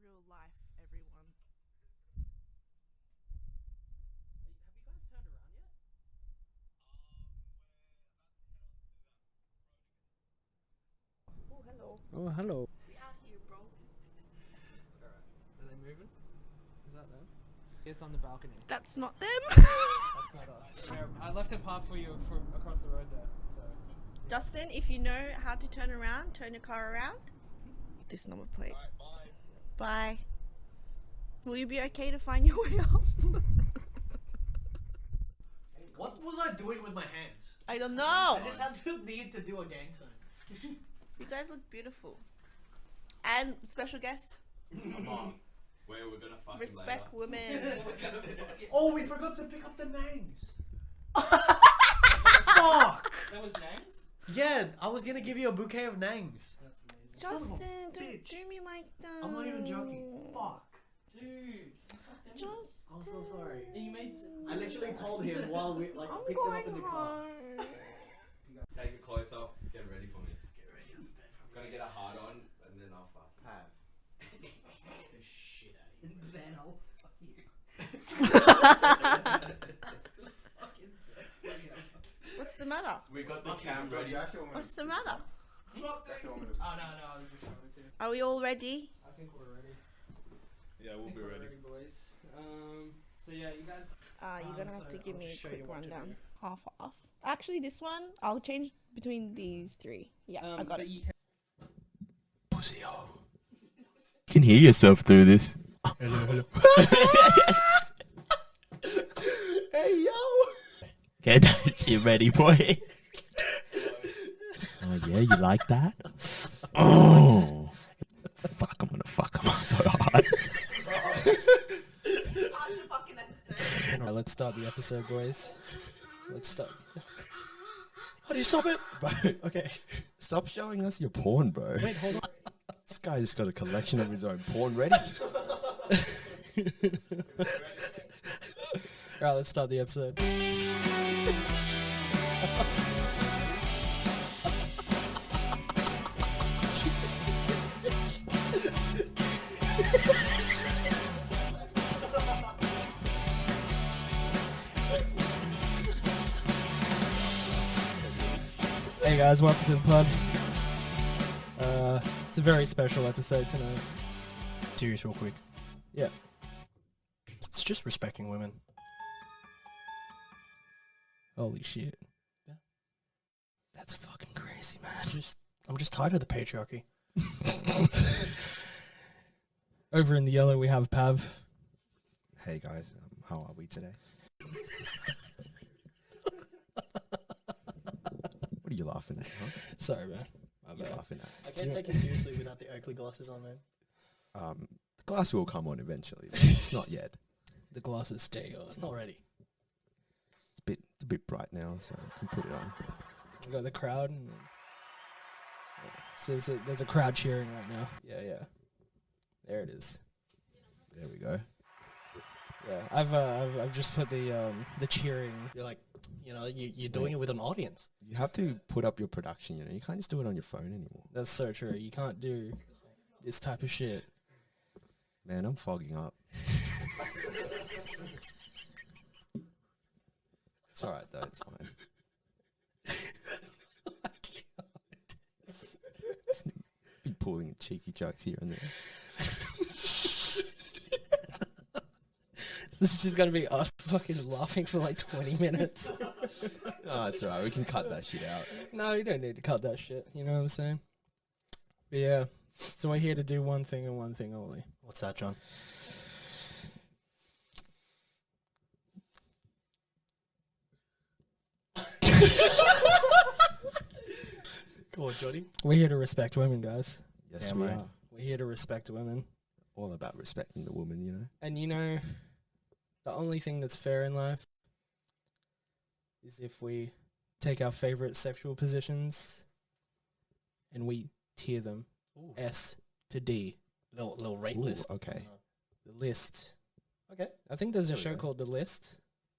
real life, everyone. Have you guys turned around yet? Oh, hello. Oh, hello. We out here, bro. Alright. Are they moving? Is that them? It's on the balcony. That's not them. That's not us. I left it parked for you across the road there. So. Justin, if you know how to turn around, turn your car around. This number plate. Alright, bye. Bye. Will you be okay to find your way up? What was I doing with my hands? I don't know. I just had the need to do a gang sign. You guys look beautiful. And special guest, Come on. Where we're gonna fucking respect women. Oh, we forgot to pick up the names. Fuck! That was names? Yeah, I was gonna give you a bouquet of names. That's amazing. Son of a Justin, don't bitch. do me like that. I'm not even joking. Fuck. Dude. Justin. I'm so sorry. And you made. I literally told him while we like I'm picked him going up in the car. home. Take your clothes off. Get ready for me. Get ready on the bed for Gonna get a hard on, and then I'll fuck. Have. the shit out of you. Then I'll fuck you. What's the matter? We got the cam ready. What's the matter? Oh, no, I was just trying to. Are we all ready? I think we're ready. Yeah, we'll be We're ready. boys. So yeah, you guys. You're gonna have so to give I'll me a show quick you what to rundown. do. Half off. Actually, this one I'll change between these three. Yeah, I got but it. you can. Pussy hole. You can hear yourself through this. Hello. Hey yo. Get that shit ready, boy. Oh yeah, you like that? Oh, fuck! I'm gonna fuck him so hard. Alright, let's start the episode, boys. Let's start. How do you stop it? Bro, Okay. stop showing us your porn, bro. Wait, hold on. This guy's got a collection of his own porn ready. Alright, let's start the episode. Hey guys, welcome to the pod. It's a very special episode tonight. Serious, real quick. Yeah. It's just respecting women. Holy shit. That's fucking crazy, man. I'm just tired of the patriarchy. Over in the yellow we have Pav. Hey guys, how are we today? What are you laughing at? Huh? Sorry, man. My What are you bad. laughing at? I can't take you seriously without the Oakley glasses on, man. The glass will come on eventually. Though. It's not yet. The glasses stay on. It's not ready. It's a bit bright now, so I can put it on. We got the crowd. And yeah. So there's a crowd cheering right now. Yeah, yeah. There it is. There we go. Yeah, I've just put the cheering. You're like, you're doing it with an audience. You have to put up your production. You know, you can't just do it on your phone anymore. That's so true. You can't do this type of shit. Man, I'm fogging up. It's alright though. It's fine. Be pulling cheeky jokes here and there. This is just gonna be us fucking laughing for like 20 minutes. Oh, it's alright. We can cut that shit out. No, you don't need to cut that shit. You know what I'm saying? But yeah. So we're here to do one thing and one thing only. What's that, John? Go on, Johnny. We're here to respect women, guys. Yes, Damn we right. are. We're here to respect women. All about respecting the woman, you know. And you know, the only thing that's fair in life is if we take our favorite sexual positions and we tier them Ooh. S to D. Little rate Ooh, list. okay. The list. Okay. I think there's a There we show go. called The List,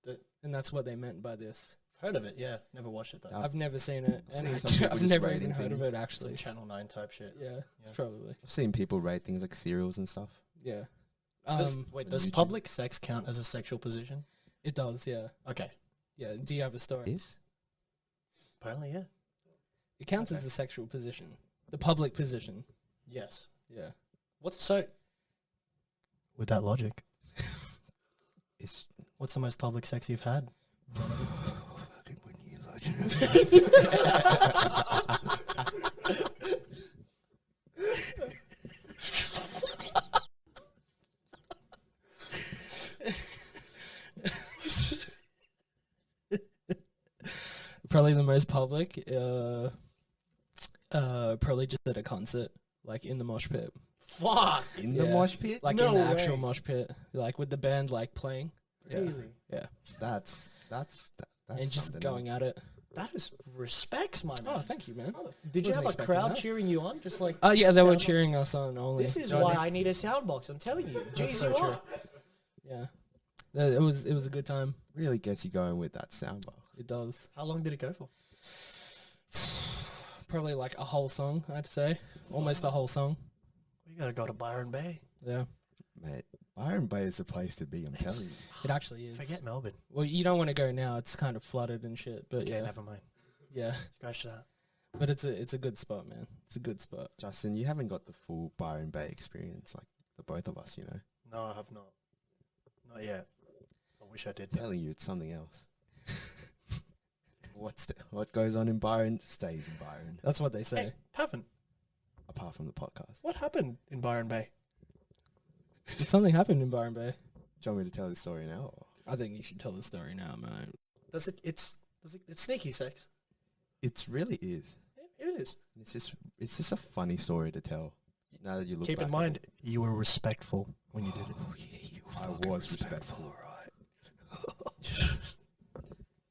The- and that's what they meant by this. Heard of it, yeah. Never watched it though. I've I've never seen it. seen And some people I've just never rating even heard of things. it It's actually. like Channel 9 type shit. Yeah, Yeah. it's probably. I've seen people rate things like cereals and stuff. Yeah. Does YouTube. public sex count as a sexual position? It does, yeah. Okay. Yeah. Do you have a story? Is? Apparently, yeah. It counts Okay. as a sexual position. The public position. Yes. Yeah. With that logic, It's what's the most public sex you've had? fucking when you Probably the most public. Probably just at a concert, like in the mosh pit, Fuck. in the Yeah. mosh pit. like No in the actual way. mosh pit, like with the band like playing. Yeah. Really? Yeah. That's And just something going else. at it. That is respects, my man. Oh, thank you, man. Did you Wasn't have a expecting crowd that. cheering you on? Just like, Oh yeah, they were sound- cheering us on only. this is You know why what I need a sound box. I'm telling you. Jeez, so you true. are. Yeah. It was a good time. Really gets you going with that sound box. It does. How long did it go for? Probably like a whole song, I'd say. Almost the whole song. We gotta go to Byron Bay. Yeah. Mate, Byron Bay is the place to be, I'm telling you. It actually is. Forget Melbourne. Well, you don't want to go now. It's kind of flooded and shit. But Okay, yeah. never mind. Yeah. Scratch that. But it's a good spot, man. It's a good spot. Justin, you haven't got the full Byron Bay experience like the both of us, you know. No, I have not. Not yet. I wish I did. I'm telling you, it's something else. What goes on in Byron stays in Byron, That's what they say. Hey, haven't. apart from the podcast. What happened in Byron Bay? Something happened in Byron Bay. Do you want me to tell the story now? Or? I think you should tell the story now, man. It's sneaky sex. It really is. Yeah, it is. It's just a funny story to tell. Now that you look Keep back in at mind, it. you were respectful when you did it. I was respectful.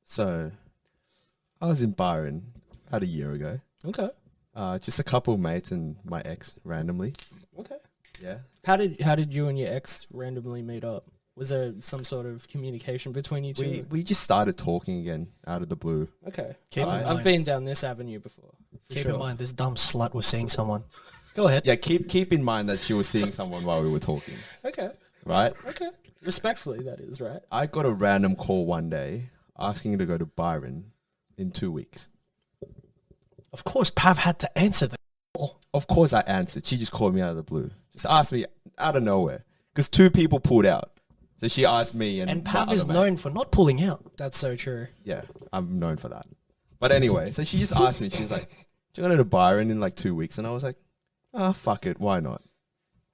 So, I was in Byron about a year ago. Okay. Just a couple of mates and my ex randomly. Okay. Yeah. How did you and your ex randomly meet up? Was there some sort of communication between you two? We just started talking again out of the blue. Okay. Keep in I've mind- been down this avenue before. for Keep sure. in mind, this dumb slut was seeing someone. Go ahead. Yeah, keep in mind that she was seeing someone while we were talking, Okay. right? Okay. Respectfully, that is, right? I got a random call one day asking to go to Byron in 2 weeks. Of course, Pav had to answer the call. Of course I answered. She just called me out of the blue. Just asked me out of nowhere. Because 2 people pulled out. So she asked me and And my Pav is other mate. known for not pulling out. That's so true. Yeah, I'm known for that. But anyway, so she just asked me, she was like, do you want to go to Byron in like 2 weeks? And I was like, oh, fuck it, why not?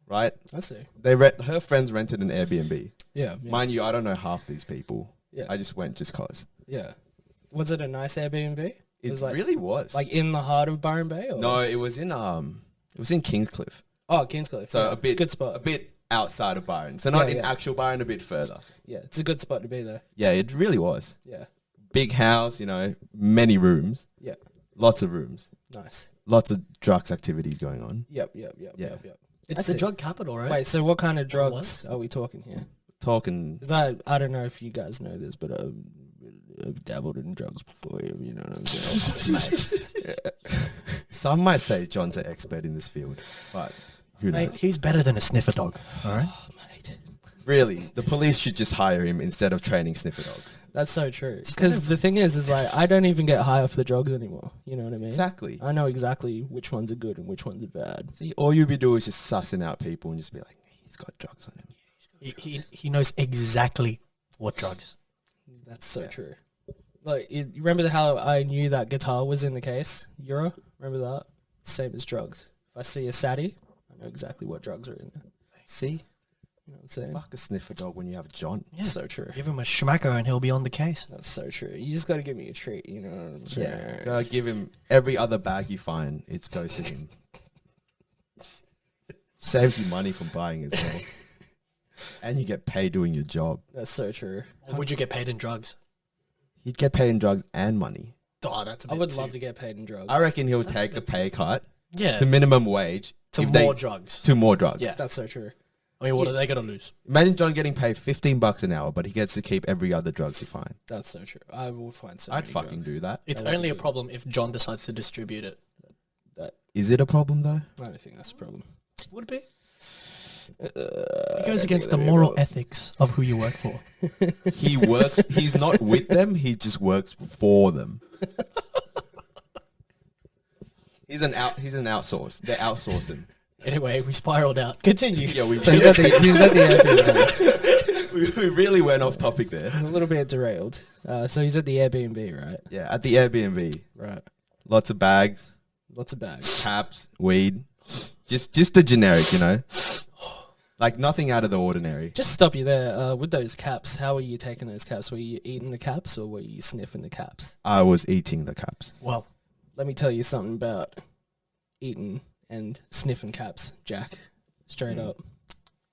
Right? I see. Her friends rented an Airbnb. Yeah. Yeah. Mind you, I don't know half these people. Yeah. I just went just cause. Yeah. Was it a nice Airbnb? It was like, really was. like in the heart of Byron Bay? Or? No, it was in Kingscliff. Oh, Kingscliff. So Yeah. a bit good spot. a bit outside of Byron. So not Yeah, in yeah. actual Byron, a bit further. Yeah, it's a good spot to be there. Yeah, it really was. Yeah. Big house, you know, many rooms, Yeah. lots of rooms, Nice. lots of drugs activities going on. Yep. Yeah. Yep. It's I the see. drug capital, right? Wait, so what kind of Or drugs was? are we talking here? Talking, Because I don't know if you guys know this, but I've dabbled in drugs before, you know what I'm saying? some might say John's an expert in this field, but who knows? Mate, he's better than a sniffer dog. All right. Oh, mate. Really, the police should just hire him instead of training sniffer dogs. That's so true. Because the thing is like, I don't even get high off the drugs anymore. You know what I mean? Exactly. I know exactly which ones are good and which ones are bad. See, all you'd be doing is just sussing out people and just be like, he's got drugs on him. He knows exactly what drugs. That's so Yeah. true. Like, you remember how I knew that guitar was in the case? Euro? Remember that? Same as drugs. If I see a Sadie, I know exactly what drugs are in there. See, You know what I'm saying? fuck a sniffer dog when you have John. Yeah. So true. Give him a schmacko and he'll be on the case. That's so true. You just got to give me a treat, you know what I'm saying? Yeah, gotta give him every other bag you find. It's goes to him. Saves you money from buying as well, and you get paid doing your job. That's so true. Or would you get paid in drugs? He'd get paid in drugs and money. Oh, that's a I bit would too- love to get paid in drugs. I reckon he'll That's take a good. pay cut Yeah. to minimum wage To if more drugs. to more drugs. Yeah. That's so true. I mean, what are they going to lose? Imagine John getting paid $15 an hour, but he gets to keep every other drugs he finds. That's so true. I will find so I'd many fucking drugs. do that. It's I like only a it. problem if John decides to distribute it. That Is it a problem though? I don't think that's a problem. Would it be? It goes against the moral ethics of who you work for. He works. He's not with them. He just works for them. He's an outsource. They're outsourcing. Anyway, we spiraled out. Continue. Yeah, we So he's at the Airbnb. we really went off topic there. A little bit derailed. So he's at the Airbnb, right? Yeah, at the Airbnb, Right. lots of bags, Lots of bags. caps, weed, just the generic, you know, like nothing out of the ordinary. Just stop you there. With those caps, how were you taking those caps? Were you eating the caps or were you sniffing the caps? I was eating the caps. Well, Let me tell you something about eating and sniffing caps, Jack. Straight up.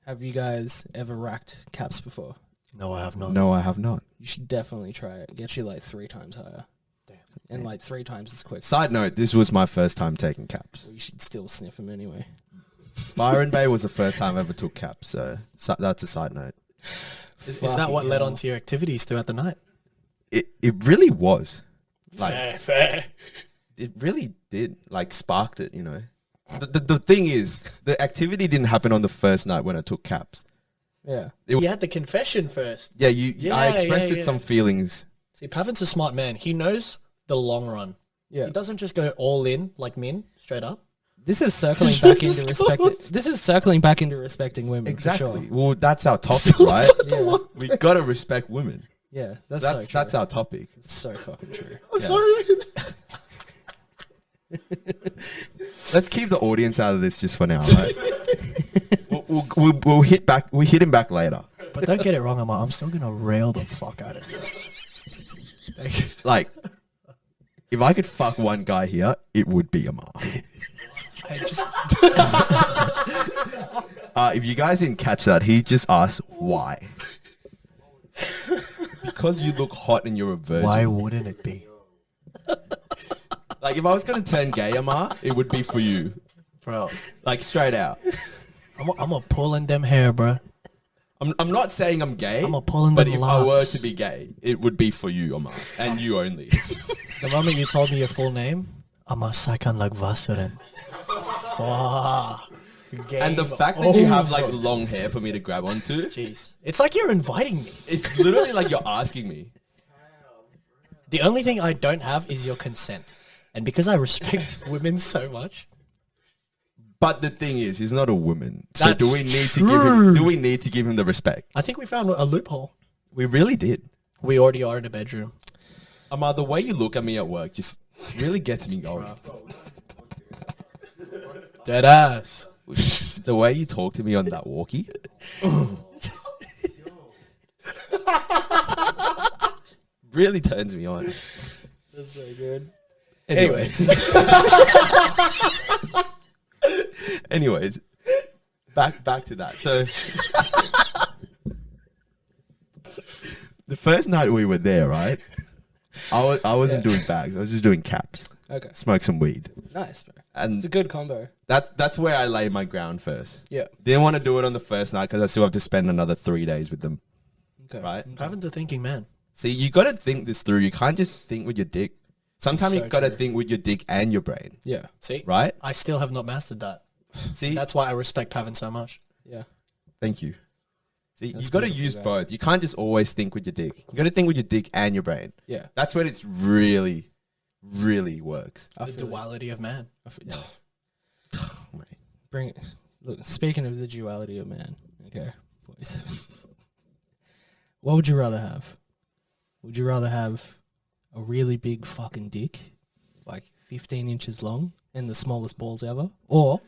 Have you guys ever racked caps before? no, I have not. No, I have not. You should definitely try it. Get you like 3 times higher. Damn. And like 3 times as quick. Side note: this was my first time taking caps. Well, you should still sniff them anyway. Byron Bay was the first time I ever took caps, so that's a side note. Is that what led on to your activities throughout the night? It really was, like Fair. it really did, like sparked it, you know. The thing is, the activity didn't happen on the first night when I took caps. Yeah. You had the confession first. Yeah, I Yeah, expressed yeah. some feelings. See, Pavin's a smart man. He knows the long run. Yeah. He doesn't just go all in like Min, straight up. This is circling back into respecting. This is circling back into respecting women. Exactly. For sure. Well, that's our topic, right? Yeah. We gotta respect women. Yeah. That's That's so that's true. our topic. It's so fucking true. I'm sorry. Let's keep the audience out of this just for now, right? we'll hit back. We hit him back later. But don't get it wrong, I'm still gonna rail the fuck out of you. Like, if I could fuck one guy here, it would be Amar. I just If you guys didn't catch that, he just asked why. Because you look hot and you're a virgin. why wouldn't it be? Like, if I was gonna turn gay, Amar, it would be for you. Bro, Like, straight out. I'm a pulling them hair, bro. I'm not saying I'm gay, I'm a pulling but them if I were locks. to be gay, it would be for you, Amar, and you only. The moment you told me your full name, I'm a Saikan Lagvasuren. Fuck. And the fact that you have like long hair for me to grab onto, Jeez. It's like you're inviting me. it's literally like you're asking me. The only thing I don't have is your consent. And because I respect women so much, But the thing is, he's not a woman. So That's do we need to give him? Do we need to give him the respect? I think we found a loophole. We really did. We already are in a bedroom. Amar, the way you look at me at work just really gets me going. Dead ass. The way you talk to me on that walkie. Really turns me on. That's so good. Anyways. Anyways. Back to that. So the first night we were there, right? I wasn't doing bags. I was just doing caps. Okay. Smoke some weed. Nice, bro. And It's a good combo. that's where I lay my ground first. Yeah. Didn't want to do it on the first night because I still have to spend another 3 days with them. Okay. Right? Pavin's a thinking man. See, you got to think this through. You can't just think with your dick. Sometimes So you got to true. think with your dick and your brain, Yeah. See? right? I still have not mastered that. See, That's why I respect Pavin so much. Yeah. thank you. See, That's you got to beautiful, use guys. both. You can't just always think with your dick. You got to think with your dick and your brain. Yeah. That's when it's really, really works. I The feel it. duality of man. I feel- yeah. Oh, mate. Bring it. Look, speaking of the duality of man, okay, boys. What would you rather have? Would you rather have a really big fucking dick, like 15 inches long and the smallest balls ever, or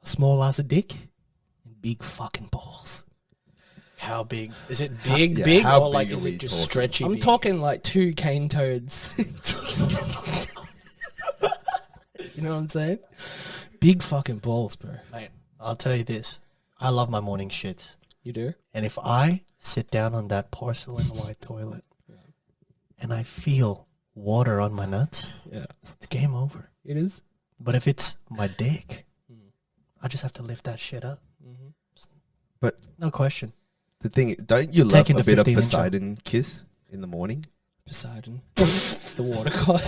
a small ass dick and big fucking balls? How big? Is it big, yeah, big, how or like big is are it we just talking? stretchy? I'm big? talking like 2 cane toads. You know what I'm saying? Big fucking balls, bro. Mate, I'll tell you this. I love my morning shits. You do? And if I sit down on that porcelain white toilet and I feel water on my nuts, Yeah. it's game over. It is? But if it's my dick, I just have to lift that shit up. But No question. the thing, don't you love Taking a the bit of 15-incher. Poseidon kiss in the morning? Poseidon. The water god.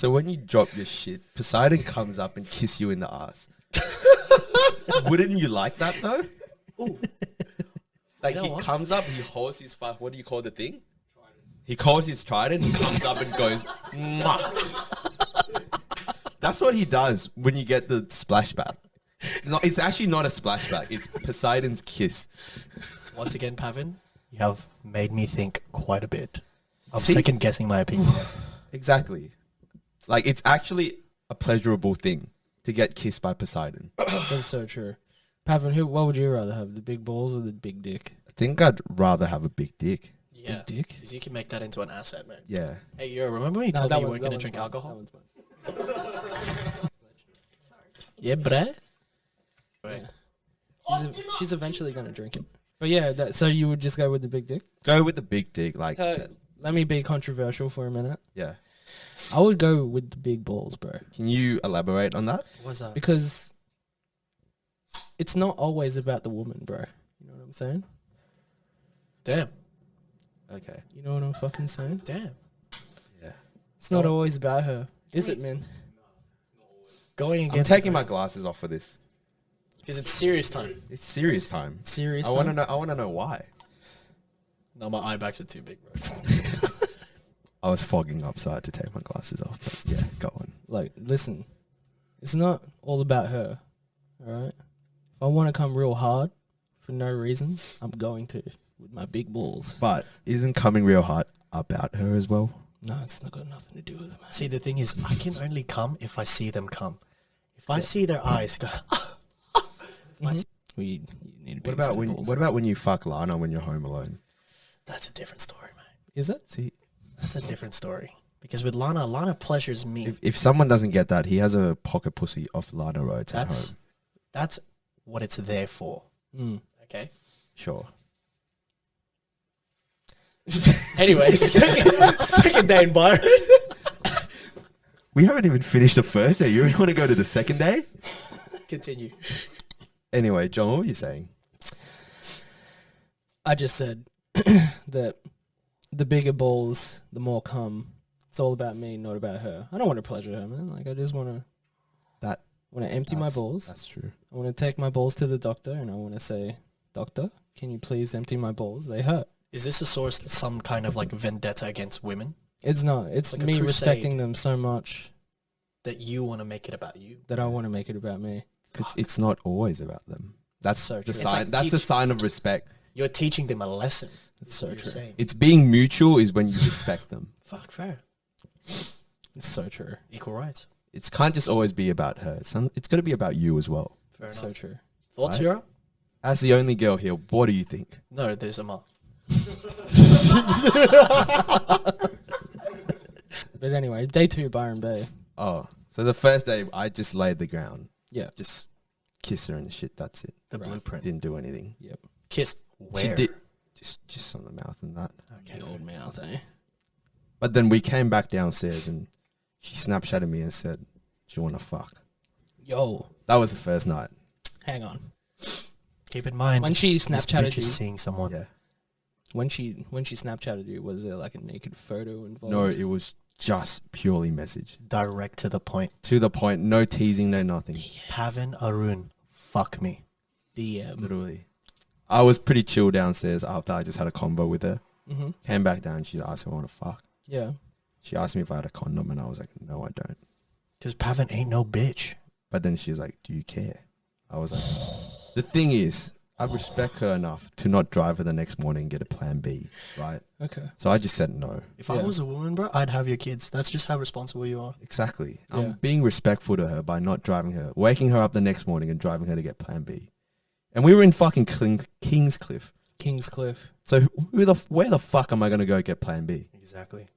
So when you drop your shit, Poseidon comes up and kiss you in the ass. Wouldn't you like that though? Like You know he what? comes up, he holds his what do you call the thing? He calls his trident, he comes up and goes, "Mwah." That's what he does when you get the splashback. It's actually not a splashback, it's Poseidon's kiss. Once again, Pavin, you have made me think quite a bit. I'm See? second guessing my opinion. Exactly. Like it's actually a pleasurable thing to get kissed by Poseidon. That's so true. Pavin, what would you rather have, the big balls or the big dick? I think I'd rather have a big dick. Yeah. Big dick? Because you can make that into an asset, man. Yeah. Hey, yo, remember when you told me you weren't going to drink alcohol? Yeah, bruh. Right. She's eventually gonna drink it. But yeah, so you would just go with the big dick? Go with the big dick, like So let me be controversial for a minute. yeah. I would go with the big balls, bro, Can you elaborate on that? What's that? because it's not always about the woman, bro. You know what I'm saying? Damn. Okay. You know what I'm fucking saying? Damn. Yeah. It's not always about her, is it, man? Going I'm against taking my glasses off for this. because it's serious time. It's serious time. Serious. I want to know. I want to know why. No, my eye bags are too big, bro. I was fogging up, so I had to take my glasses off. But yeah, go on. Like, listen, it's not all about her. All right. If I want to come real hard for no reason, I'm going to with my big balls. But isn't coming real hard about her as well? No, it's not got nothing to do with it, man. See, the thing is, I can only come if I see them come. If I see their eyes go, Well, you need a big What about set of when? balls. What about when you fuck Lana when you're home alone? that's a different story, man. Is it? See, That's a different story. Because with Lana pleasures me. if someone doesn't get that, he has a pocket pussy off Lana Rhodes at That's home. that's what it's there for. Mm. Okay. Sure. Anyways, second day in Byron. We haven't even finished the first day. You want to go to the second day? Continue. Anyway, John, what were you saying? I just said that the bigger balls, the more cum. It's all about me, not about her. I don't want to pleasure her, man. Like, I just want to That empty my that's- balls. That's true. I want to take my balls to the doctor, and I want to say, "Doctor, can you please empty my balls? They hurt." Is this a source some kind of like vendetta against women It's not. It's Like a me crusade. respecting them so much that you want to make it about you? that I want to make it about me. Because it's not always about them. That's So the true. It's sign. like That's a teach- sign of respect. You're teaching them a lesson. It's so You're true. saying. It's being mutual is when you respect them. Fuck, fair. It's so true. Equal rights. It can't just always be about her. It's got to be about you as well. Fair It's enough. so true. Thoughts, Right? Hero? As the only girl here, what do you think? No, there's a mark. But anyway, day 2, Byron Bay. Oh, so the first day I just laid the ground, Yeah. just kiss her and shit. That's it. The blueprint. Didn't do anything. Yep. Kiss She where? did just on the mouth and that. Okay. The old mouth, eh? But then we came back downstairs and she Snapchatted me and said, "Do you want to fuck?" Yo, That was the first night. hang on. Keep in mind, When she this Snapchatted bitch you, is seeing someone. Yeah. when she Snapchatted you, was there like a naked photo involved? No, it was just purely message. Direct to the point. To the point. No teasing. No nothing. Pavin Arun, fuck me. DM. Literally. I was pretty chill downstairs after I just had a combo with her. Mm-hmm. Came back down. She asked if I want to fuck. Yeah. She asked me if I had a condom, and I was like, "No, I don't." Because Pavin ain't no bitch. But then she's like, "Do you care?" I was like, "The thing is, I respect her enough to not drive her the next morning and get a plan B, right?" Okay. So I just said no. If Yeah. I was a woman, bro, I'd have your kids. That's just how responsible you are. Exactly. Yeah. I'm being respectful to her by not driving her, waking her up the next morning and driving her to get plan B. And we were in fucking Kingscliff. Kingscliff. So where the fuck am I going to go get plan B? Exactly.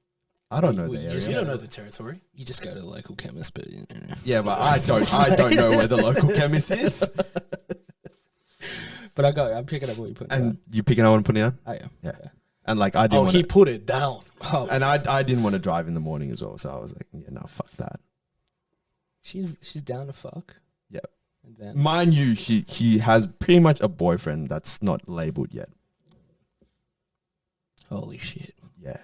I don't know Well, the you area. just You Yeah. don't know the territory. You just go to the local chemist, but you know. Yeah, but I don't know where the local chemist is. But I'm picking up what you're putting And down. you picking up what I'm putting down? I am. Yeah. And like I didn't Oh, want he to, put it down. Oh, and I didn't want to drive in the morning as well, so I was like, yeah, no, fuck that. she's down to fuck. Yeah. And then Mind you, she has pretty much a boyfriend that's not labeled yet. holy shit. Yeah.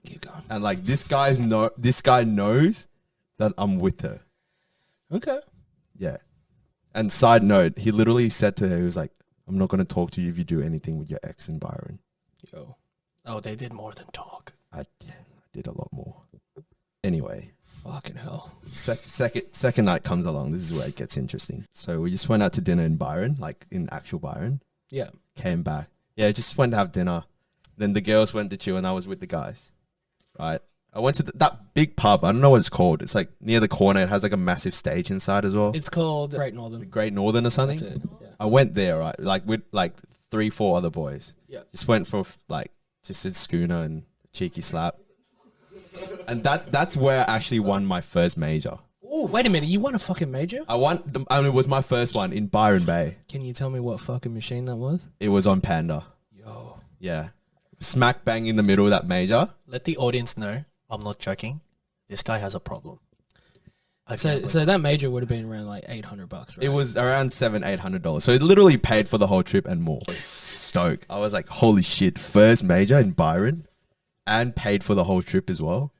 Keep going. And like this guy knows that I'm with her. Okay. Yeah. And side note, he literally said to her, he was like, I'm not going to talk to you if you do anything with your ex in Byron. Yo. Oh, they did more than talk. I did a lot more. Anyway, Fucking hell. second night comes along. This is where it gets interesting. So we just went out to dinner in Byron, like in actual Byron. Yeah. Came back. Yeah, just went to have dinner. Then the girls went to chill and I was with the guys. Right? I went to that big pub. I don't know what it's called. It's like near the corner. It has like a massive stage inside as well. It's called Great The Northern. Great Northern or something. That's it. Yeah. I went there, right? Like with like 3-4 other boys. Yeah. Just went for like just a schooner and cheeky slap. And that's where I actually won my first major. Oh, wait a minute. You won a fucking major? It was my first one in Byron Bay. Can you tell me what fucking machine that was? It was on Panda. Yo. Yeah. Smack bang in the middle of that major. Let the audience know, I'm not joking. This guy has a problem. I So can't believe- so that major would have been around like $800, right? It was around $700-800. So it literally paid for the whole trip and more. Stoked. I was like, holy shit, first major in Byron and paid for the whole trip as well.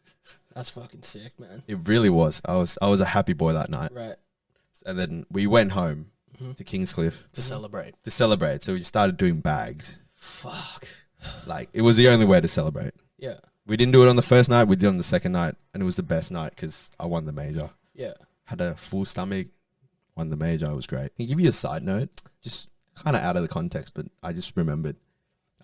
That's fucking sick, man. It really was. I was a happy boy that night. Right. And then we went home to Kingscliff to celebrate. to celebrate. So we started doing bags. Fuck. Like, it was the only way to celebrate. Yeah. We didn't do it on the first night. We did it on the second night. And it was the best night because I won the major. Yeah. Had a full stomach, won the major. It was great. Can I give you a side note? Just kind of out of the context, but I just remembered.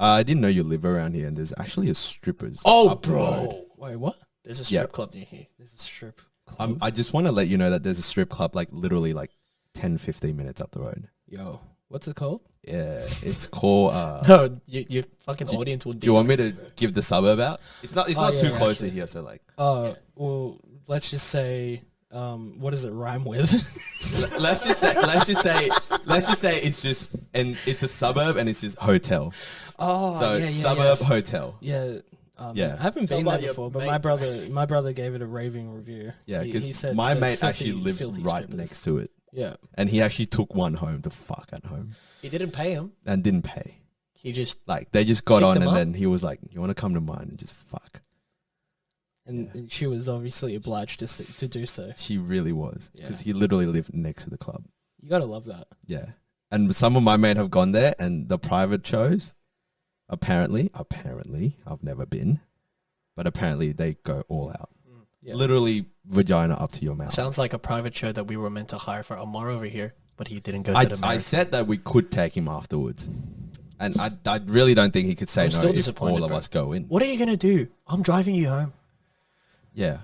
I didn't know you live around here, and there's actually a strippers. up the road. Wait, what? There's a Yeah. strip club near here. This is strip. I just want to let you know that there's a strip club like literally like 10-15 minutes up the road. Yo. What's it called? Yeah, it's called. No, your fucking audience will Do you want me to give the suburb out? It's not. It's Oh, not yeah, too yeah, close actually. to here, so like. Well, let's just say, what does it rhyme with? let's just say it's just it's a suburb and it's just hotel. Oh, So yeah, suburb hotel. Yeah. Yeah. I haven't Tell been there about your before, but mate. my brother gave it a raving review. Yeah, He because said my the mate filthy- actually lived filthy right strippers. next to it, Yeah. and he actually took one home to fuck at home He didn't pay him. and didn't pay. He just Like they just got Picked on, him and up? then he was like, "You want to come to mine and just fuck?" And she was obviously obliged to do so. She really was Yeah. because he literally lived next to the club. You gotta love that. Yeah, and some of my mate have gone there, and the private shows. Apparently, I've never been, but apparently they go all out. Yeah. Literally, vagina up to your mouth. sounds like a private show that we were meant to hire for Amar over here, but he didn't go I to the I marathon. said that we could take him afterwards, and I really don't think he could say I'm no still if disappointed, all of bro. us go in. What are you gonna do? I'm driving you home. Yeah.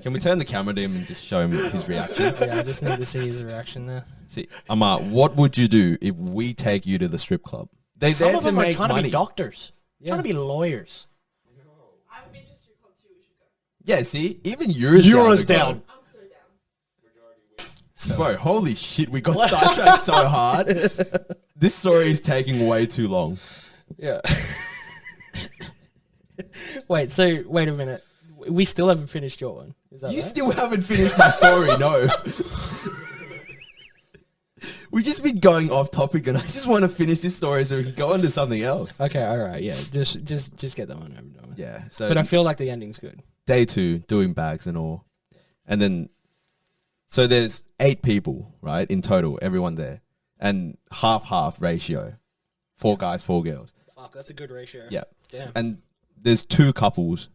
Can we turn the camera to him and just show him his reaction? Yeah, I just need to see his reaction there. See, Amar, what would you do if we take you to the strip club? They're Some there of to them are make trying to money. be doctors, trying to be lawyers. I've been to strip club too. We should go. Yeah, see, even Euro's down. to go. I'm so down. Bro, holy shit, we got sidetracked so hard. This story is taking way too long. Yeah. Wait a minute. We still haven't finished your one. Is that You right? still haven't finished my story, no. We just been going off topic, and I just want to finish this story so we can go on to something else. Okay, all right, yeah. Just get that one over done with. Yeah. So, But I feel like the ending's good. day 2, doing bags and all, and then, so there's 8 people, right, in total, everyone there, and half ratio, 4 guys, 4 girls. Fuck, that's a good ratio. Yeah. Damn. And there's 2 couples,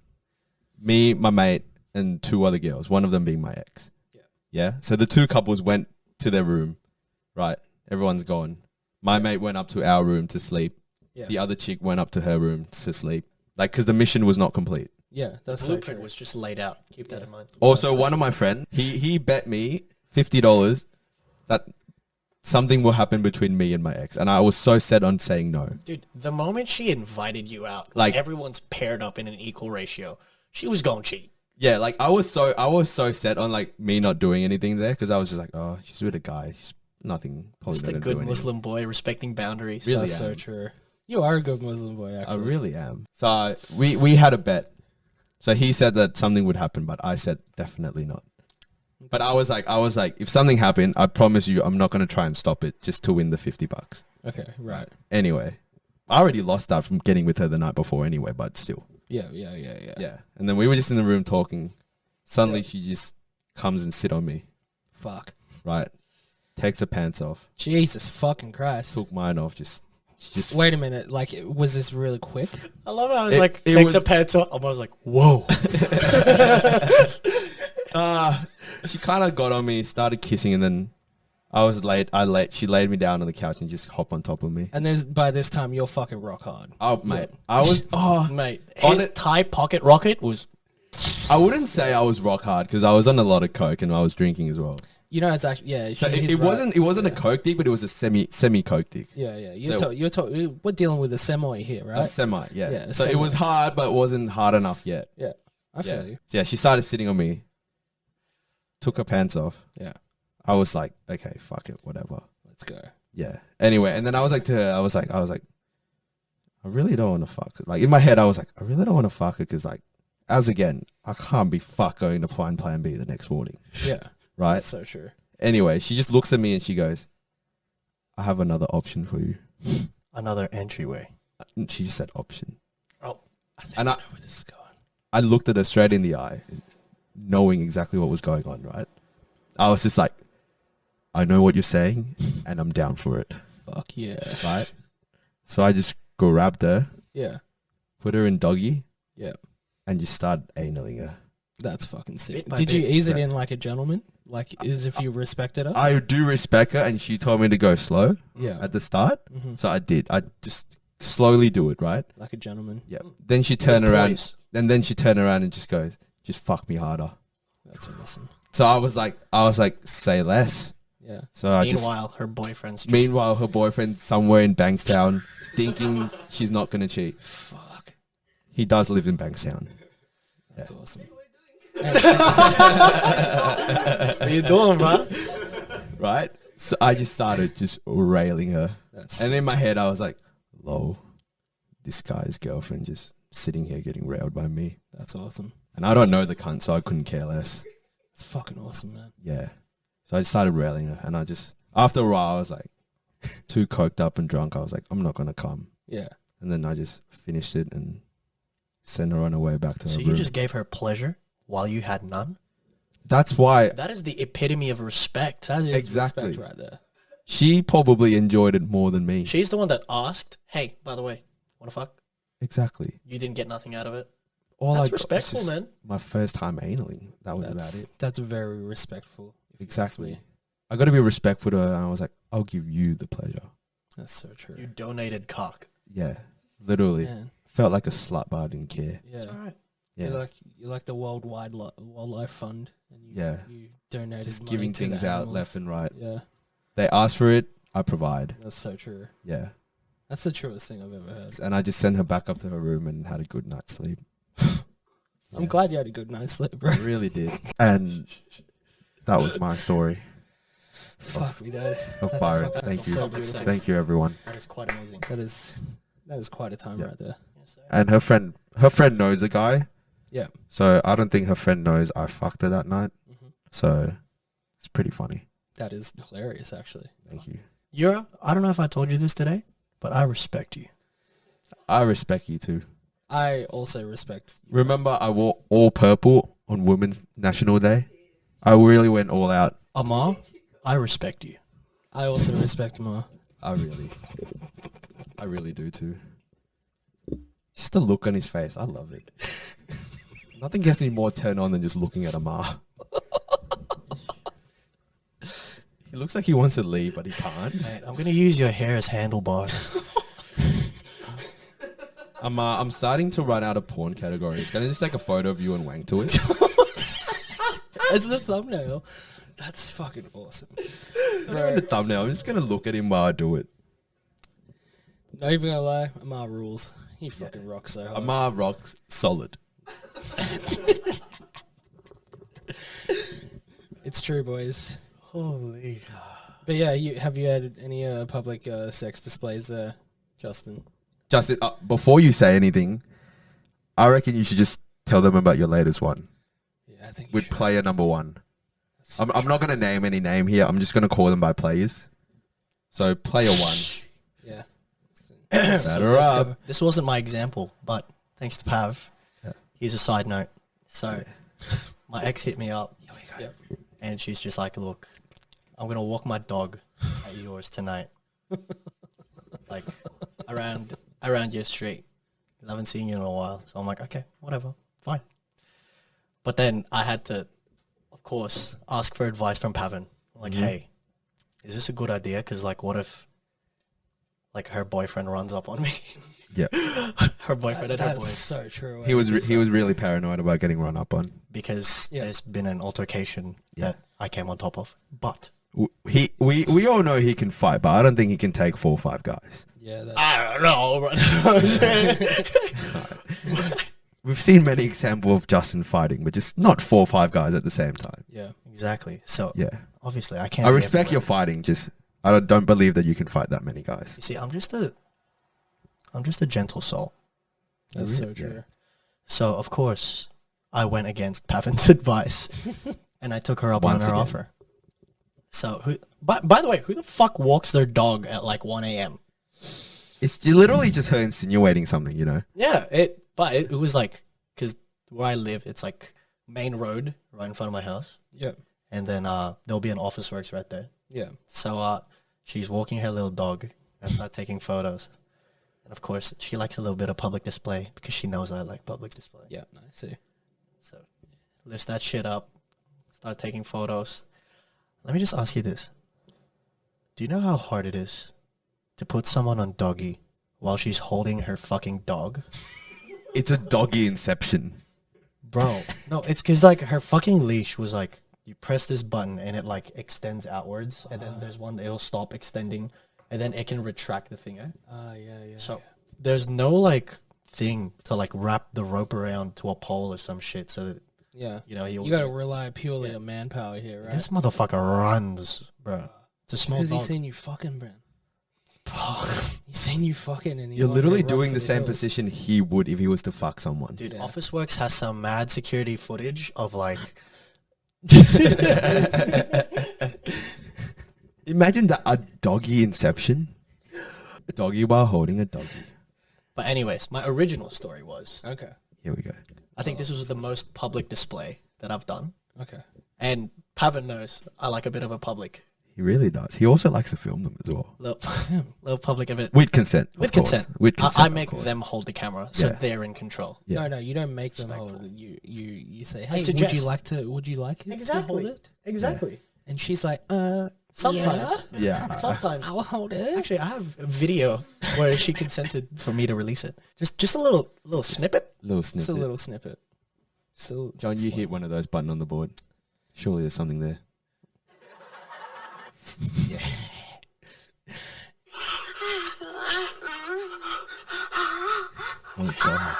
me, my mate, and 2 other girls, one of them being my ex. Yeah. Yeah. So the 2 couples went to their room, right? Everyone's gone. My mate went up to our room to sleep. Yeah. The other chick went up to her room to sleep. Like, because the mission was not complete. Yeah, that's The so blueprint true. was just laid out. Keep that in mind. Also, one of my friends, he bet me $50 that something will happen between me and my ex. And I was so set on saying no. Dude, the moment she invited you out, Like- like everyone's paired up in an equal ratio, she was going cheat. Yeah, like I was so set on like me not doing anything there because I was just like, oh, she's with a guy. She's nothing. Probably Just not a gonna good do anything. Muslim boy respecting boundaries. Really That's so am. true. You are a good Muslim boy, I actually. really am. So we had a bet. So he said that something would happen, but I said definitely not. But I was like, if something happened, I promise you, I'm not gonna try and stop it just to win the $50. Okay, right. Anyway, I already lost that from getting with her the night before anyway, but still. Yeah. Yeah. And then we were just in the room talking. Suddenly she just comes and sit on me, Fuck. right? Takes her pants off. Jesus fucking Christ. Took mine off. Just Wait a minute. Like, was this really quick? I love how it's It- like it takes was- a pants off. I was like, whoa. she kind of got on me, started kissing, and then I was late. She laid me down on the couch and just hopped on top of me. And then by this time, you're fucking rock hard. Oh, mate. I was... Oh, mate. On His it- Thai pocket rocket was I wouldn't say I was rock hard because I was on a lot of coke and I was drinking as well. You know, it's actually, yeah. So he's it right. wasn't a coke dick, but it was a semi coke dick. Yeah. So- We're dealing with a semi here, A right? semi, yeah. Yeah, a So it semi. was hard, but it wasn't hard enough yet. Yeah. I feel you. Yeah, she started sitting on me, took her pants off. Yeah. I was like, okay, fuck it, whatever. Let's go. Yeah. Anyway, and then I was like to her, I was like, I really don't want to fuck her. Like in my head, I was like, I really don't want to fuck her because like, as again, I can't be fuck going to find Plan B the next morning, Yeah. right? That's so true. Anyway, she just looks at me and she goes, I have another option for you. another entryway. She just said option. Oh. And I, Where this is going? I looked at her straight in the eye, knowing exactly what was going on, right? I was just like, I know what you're saying, and I'm down for it, Fuck yeah. right? So I just grabbed her, Yeah. put her in doggy, Yeah. and just started analing her. That's fucking sick. Bit by Did you bit. ease it in like a gentleman? Like, as if you respected her? I do respect her, and she told me to go slow Yeah. at the start, Mhm. so I did. I just slowly do it, right? Like a gentleman. Yeah. Then she turned around, Boys. and then she turned around and just goes, just fuck me harder. That's awesome. So I was like, say less. Yeah. So I just. Meanwhile, her boyfriend's just Meanwhile, her boyfriend's somewhere in Bankstown, thinking she's not gonna cheat. Fuck. He does live in Bankstown. That's awesome. what are you doing, bro? Right? So I just started just railing her. That's And in my head, I was like, lol, this guy's girlfriend just sitting here getting railed by me. that's awesome. And I don't know the cunt, so I couldn't care less. It's fucking awesome, man. Yeah. So I just started railing her. And I just, after a while, I was like, too coked up and drunk. I was like, I'm not going to come. Yeah. And then I just finished it and sent her on her way back to So her you room. just gave her pleasure while you had none? That's why That is the epitome of respect. That is Exactly. respect right there. she probably enjoyed it more than me. She's the one that asked, hey, by the way, wanna fuck? Exactly. You didn't get nothing out of it. All That's I got was respectful, just man. My first time analing. That was about That's it. that's very respectful. if you ask Exactly. me. I got to be respectful to her, and I was like, I'll give you the pleasure. That's so true. You donated cock. Yeah, literally. Man, Felt like a slut, but I didn't care. yeah. Alright. Yeah, You're like the worldwide wildlife fund, and you, Yeah. you donated just money giving to the things out animals. left and right. Yeah, They ask for it, I provide. that's so true. Yeah, That's the truest thing I've ever heard. and I just sent her back up to her room and had a good night's sleep. I'm Yeah. glad you had a good night's sleep, bro. I really did, and that was my story Fuck me, Dad. of That's Byron. fucking- Thank that's you, so beautiful. thank you, everyone. That is quite amazing. That is quite a time Yeah. right there. Yes, sir. And her friend knows the guy. Yeah. So I don't think her friend knows I fucked her that night. hmm So it's pretty funny. That is hilarious, actually. Thank you. Yura, I don't know if I told you this today, but I respect you. I respect you too. I also respect. Remember, I wore all purple on Women's National Day. I really went all out. Amar, I respect you. I also respect Ma. I really do too. Just the look on his face, I love it. Nothing gets me more turned on than just looking at Amar. He looks like he wants to leave, but he can't. Mate, I'm going to use your hair as handlebars. I'm starting to run out of porn categories. Can I just take a photo of you and wank to it? As the thumbnail. That's fucking awesome. Not even the thumbnail. I'm just gonna look at him while I do it. Not even gonna lie, Amar rules. He fucking rocks so hard. Amar rocks solid. It's true, boys. Holy. But yeah, have you had any public sex displays, Justin? Justin, before you say anything, I reckon you should just tell them about your latest one Yeah, I think you with should. player number one. That's I'm not gonna name any name here. I'm just gonna call them by players. So player one. Yeah. Set her up. This wasn't my example, but thanks to Pav, here's a side note. So, my ex hit me up, and she's just like, "Look, I'm gonna walk my dog at yours tonight, like around your street. 'Cause I haven't seen you in a while." So I'm like, "Okay, whatever, fine." But then I had to, of course, ask for advice from Pavan. Like, hey, is this a good idea? Because like, what if like her boyfriend runs up on me? Yeah. Her boyfriend and her That's boys. so true. He was really paranoid about getting run up on. Because Yeah. there's been an altercation that I came on top of. But We all know he can fight, but I don't think he can take 4 or 5 guys. Yeah. That, I don't know. We've seen many examples of Justin fighting, but just not 4 or 5 guys at the same time. yeah. Exactly. So Yeah. obviously I can't. I be respect your everywhere. fighting, just I don't believe that you can fight that many guys. You see, I'm just a gentle soul. That's so Yeah. true. So of course I went against Pavan's advice, and I took her up Once on her again. offer. So by the way, who the fuck walks their dog at like 1 a.m.? It's literally just her insinuating something, you know? Yeah, it was like, because where I live, it's like main road right in front of my house, Yeah. and then there'll be an office works right there. Yeah. So she's walking her little dog and start taking photos. And of course, she likes a little bit of public display because she knows I like public display. Yeah. I see. So lifts that shit up, start taking photos. Let me just ask you this. Do you know how hard it is to put someone on doggy while she's holding her fucking dog? It's a doggy inception. Bro, no, it's because like her fucking leash was like, you press this button and it like extends outwards, and then there's one that it'll stop extending, and then it can retract the finger. Yeah. So there's no like thing to like wrap the rope around to a pole or some shit, so that, Yeah. you know, You gotta rely purely on manpower here, right? this motherfucker runs, bro. It's a small Because dog. he's seen you fucking, Brent. He's seen you fucking, and he You're won't literally go run doing for the same hills. position he would if he was to fuck someone. Dude, Yeah. Office Works has some mad security footage of like, Imagine that, a doggy inception. Doggy while holding a doggy. but anyways, my original story was, Okay. Here we go. I think this was the most public display that I've done. Okay. And Pavan knows I like a bit of a public, He really does. He also likes to film them as well. little public event. With consent. of With course. consent. With consent. I of make course. them hold the camera, so Yeah. they're in control. Yeah. No, you don't make them Respectful. hold it. You say, hey, would suggest. you like it to hold it? Exactly. And she's like, Sometimes. Yeah. Sometimes. I'll hold it. Actually, I have a video where she consented for me to release it. Just a little snippet. Little Just snippet. a little snippet. Still, John, you hit one of those buttons on the board. Surely there's something there. Oh god.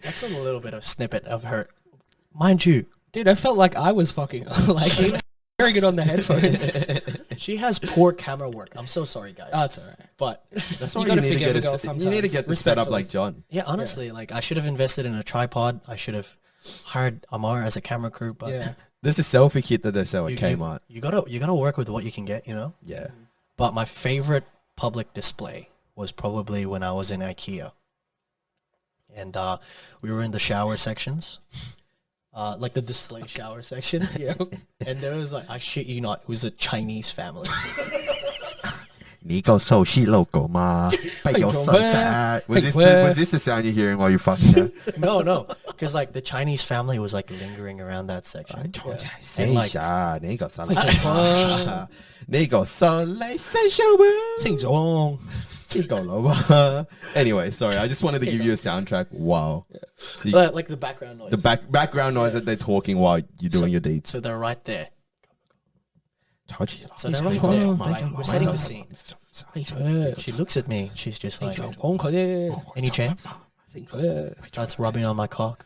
That's a little bit of snippet of her. Mind you, Dude, I felt like I was fucking like even hearing it on the headphones. she has poor camera work. I'm so sorry, guys. Oh, it's alright. But That's You why gotta need to forgive get a girl you need to sometimes, get the setup respectfully. like John. yeah, honestly, like I should have invested in a tripod. I should have hired Amar as a camera crew. But Yeah. There's a selfie kit that they sell at you, Kmart. you gotta work with what you can get, you know. Yeah. But my favorite public display was probably when I was in IKEA. And we were in the shower sections. Like the display shower sections. Yeah. And there was like, I shit you not, it was a Chinese family. 你個壽司 logo 嘛，不有手仔。Was this the sound you're hearing while you fucking her? No. Because like the Chinese family was like lingering around that section. And like, 下呢個手嚟，呢個手嚟伸手喎，姓鐘。呢個老啊。Anyway, sorry, I just wanted to give you a soundtrack. Wow. So you- like the background noise. the background noise that they're talking while you're doing your deeds. So they're right there. So He's they're right like, there. "Oh, Right? We're setting the scene.姓She looks at me. She's just like,講佢啫。any chance?姓佢。 Starts rubbing on my cock.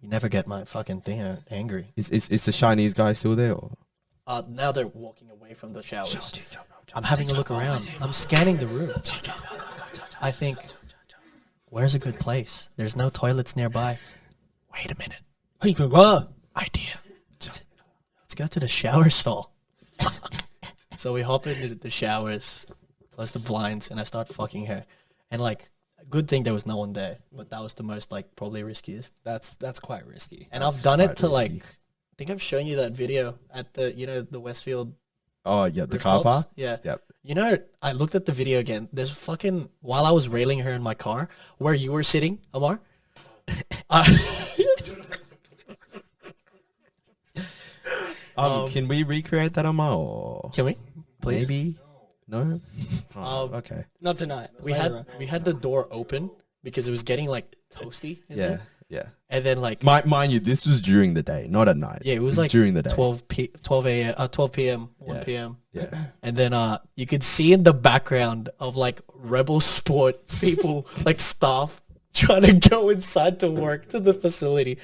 You never get my fucking thing angry. Is the Chinese guy still there? Or? Now they're walking away from the showers. I'm having a look around. I'm scanning the room. I think, where's a good place? There's no toilets nearby. Wait a minute. 係佢話 Idea. Let's go to the shower stall. So we hop into the showers, close the blinds, and I start fucking her. And like, good thing there was no one there, but that was the most like probably riskiest. That's quite risky. And That's I've done it quite to like, risky. I think I've shown you that video at the the Westfield. Oh yeah, the car rooftops. park. Yeah. Yep. You know, I looked at the video again. There's fucking while I was railing her in my car, where you were sitting, Amar. Can we recreate that on my or Can we, please? maybe? No. Oh, Um, okay. Not tonight. We later had on. we had the door open because it was getting like toasty. In Yeah. there. Yeah. And then like Mind you, this was during the day, not at night. yeah, it was like during the day. 12 a.m. 12 p.m. 1 Yeah. p.m. Yeah. And then you could see in the background of like Rebel Sport people, like staff, trying to go inside to work to the facility.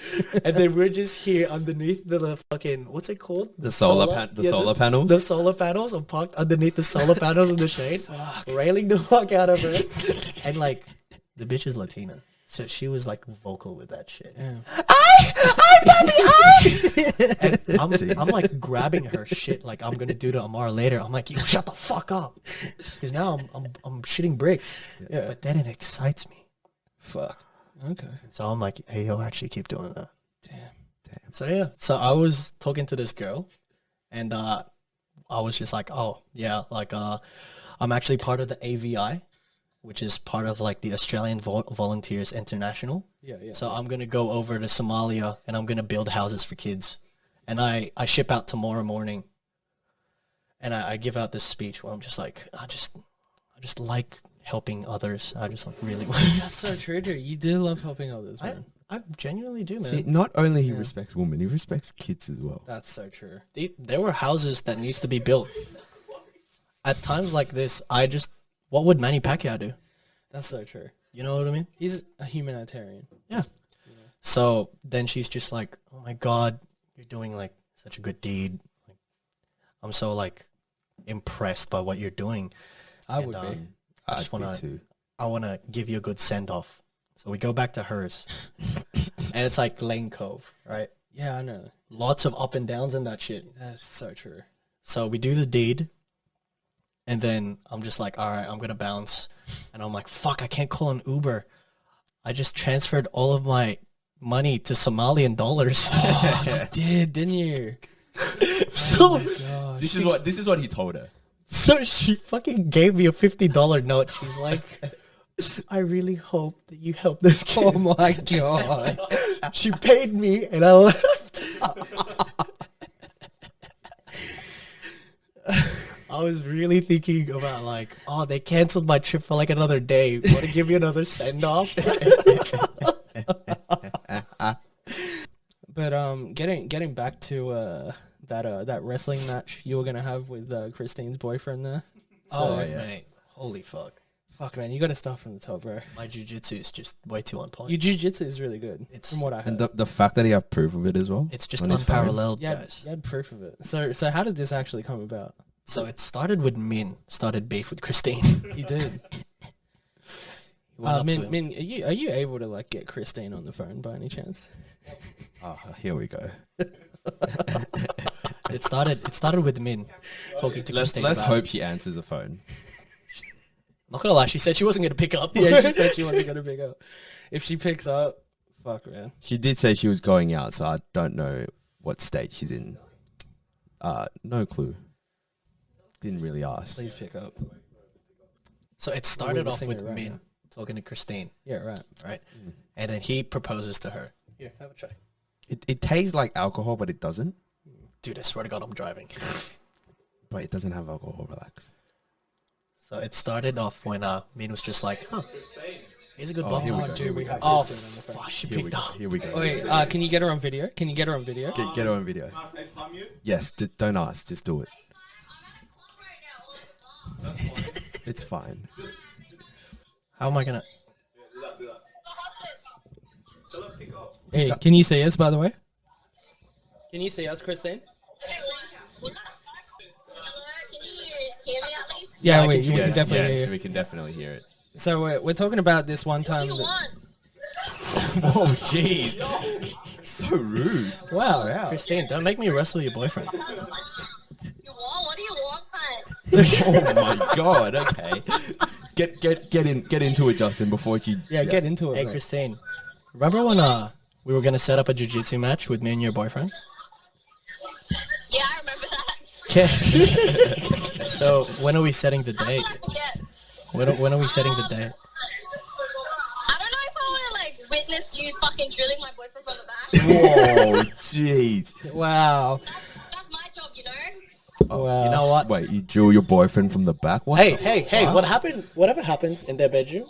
And then we're just here underneath the fucking, what's it called? The solar panels. The solar panels. I'm parked underneath the solar panels in the shade, railing the fuck out of her. And like, the bitch is Latina. So she was like vocal with that shit. Yeah. And I'm like grabbing her shit like I'm gonna do to Amar later. I'm like, you shut the fuck up, because now I'm shitting bricks. Yeah. But then it excites me, Fuck. Okay. so I'm like, hey yo, actually keep doing that. Damn. So yeah, so I was talking to this girl, and I was just like, oh yeah, like I'm actually part of the AVI, which is part of like the Australian Volunteers International. Yeah. Yeah. So I'm gonna go over to Somalia and I'm gonna build houses for kids, and I ship out tomorrow morning. And I give out this speech where I'm just like, I just like helping others. I just like really. That's so true, dude. You do love helping others, man. I genuinely do, man. See, not only he respects women, he respects kids as well. That's so true. There were houses that needs to be built. At times like this, what would Manny Pacquiao do? That's so true. You know what I mean? He's a humanitarian. Yeah. So then she's just like, oh my God, you're doing like such a good deed. Like, I'm so like impressed by what you're doing. I And, would be. I just I'd be want to, too. I want to give you a good send off. So we go back to hers, and it's like Lane Cove, right? Yeah, I know. Lots of up and downs in that shit. That's so true. So we do the deed, and then I'm just like, all right, I'm gonna bounce, and I'm like, fuck, I can't call an Uber. I just transferred all of my money to Somalian dollars. Oh, you did, didn't you? so, Gosh. This is what he told her. so she fucking gave me a $50 note. She's like, I really hope that you help this kid. Oh my god. She paid me, and I left. I was really thinking about like, oh, they canceled my trip for like another day. Want to give you another send off? But getting back to that wrestling match you were gonna have with Christine's boyfriend there. Oh, yeah. mate, holy fuck! Fuck, man, you got to start from the top, bro. My jujitsu is just way too on point. Your jiu-jitsu is really good, It's- from what I heard. And the fact that he had proof of it as well. It's just on his phone. unparalleled, you, had, guys. you had proof of it. So how did this actually come about? So it started with Min. Started beef with Christine. You did. He went up to Min, him. Min, are you able to like get Christine on the phone by any chance? Oh, here we go. It started with Min talking to Let's Christine. about hope she answers the phone. Not gonna lie, she said she wasn't gonna pick up. Yeah, she said she wasn't gonna pick up. If she picks up, fuck, man. She did say she was going out, so I don't know what state she's in. No clue. Didn't really ask. Please pick up. So it started We're off singing with it right Min now. talking to Christine, Yeah, right. right? And then he proposes to her. Here, have a try. It tastes like alcohol, but it doesn't. Dude, I swear to God, I'm driving. But it doesn't have alcohol. Relax. So it started off when Min was just like, huh, here's a good box. here we Oh, go, dude, here we we have Oh, Christine on the phone. fuck, she Here we picked go. up. Here we go. Wait, can you get her on video? Can you get her on video? Get her on video. Yes, don't ask. Just do it. It's fine. How am I gonna? Hey, can you see us, by the way? Can you see us, Christine? Hello, can you hear me at least? Yeah, I we can can hear you. definitely hear you. we can definitely hear it. So we're talking about this one What time. do you want? Oh, jeez. So rude. Wow, yeah. Christine, don't make me wrestle your boyfriend. You want? What do you want, hun? Oh my god. Okay. Get into it, Justin, before you. Yeah, get into it. Hey, mate. Christine. Remember when we were gonna set up a jiu-jitsu match with me and your boyfriend? Yeah, I remember that. Okay. So when are we setting the How date? could I forget? When are we setting the date? I don't know if I want to like witness you fucking drilling my boyfriend from the back. Whoa, jeez. Wow. That's my job, you know. Wow. You know what? Wait, you drew your boyfriend from the back? What Hey, the hey, hey! fuck? What happened? Whatever happens in their bedroom,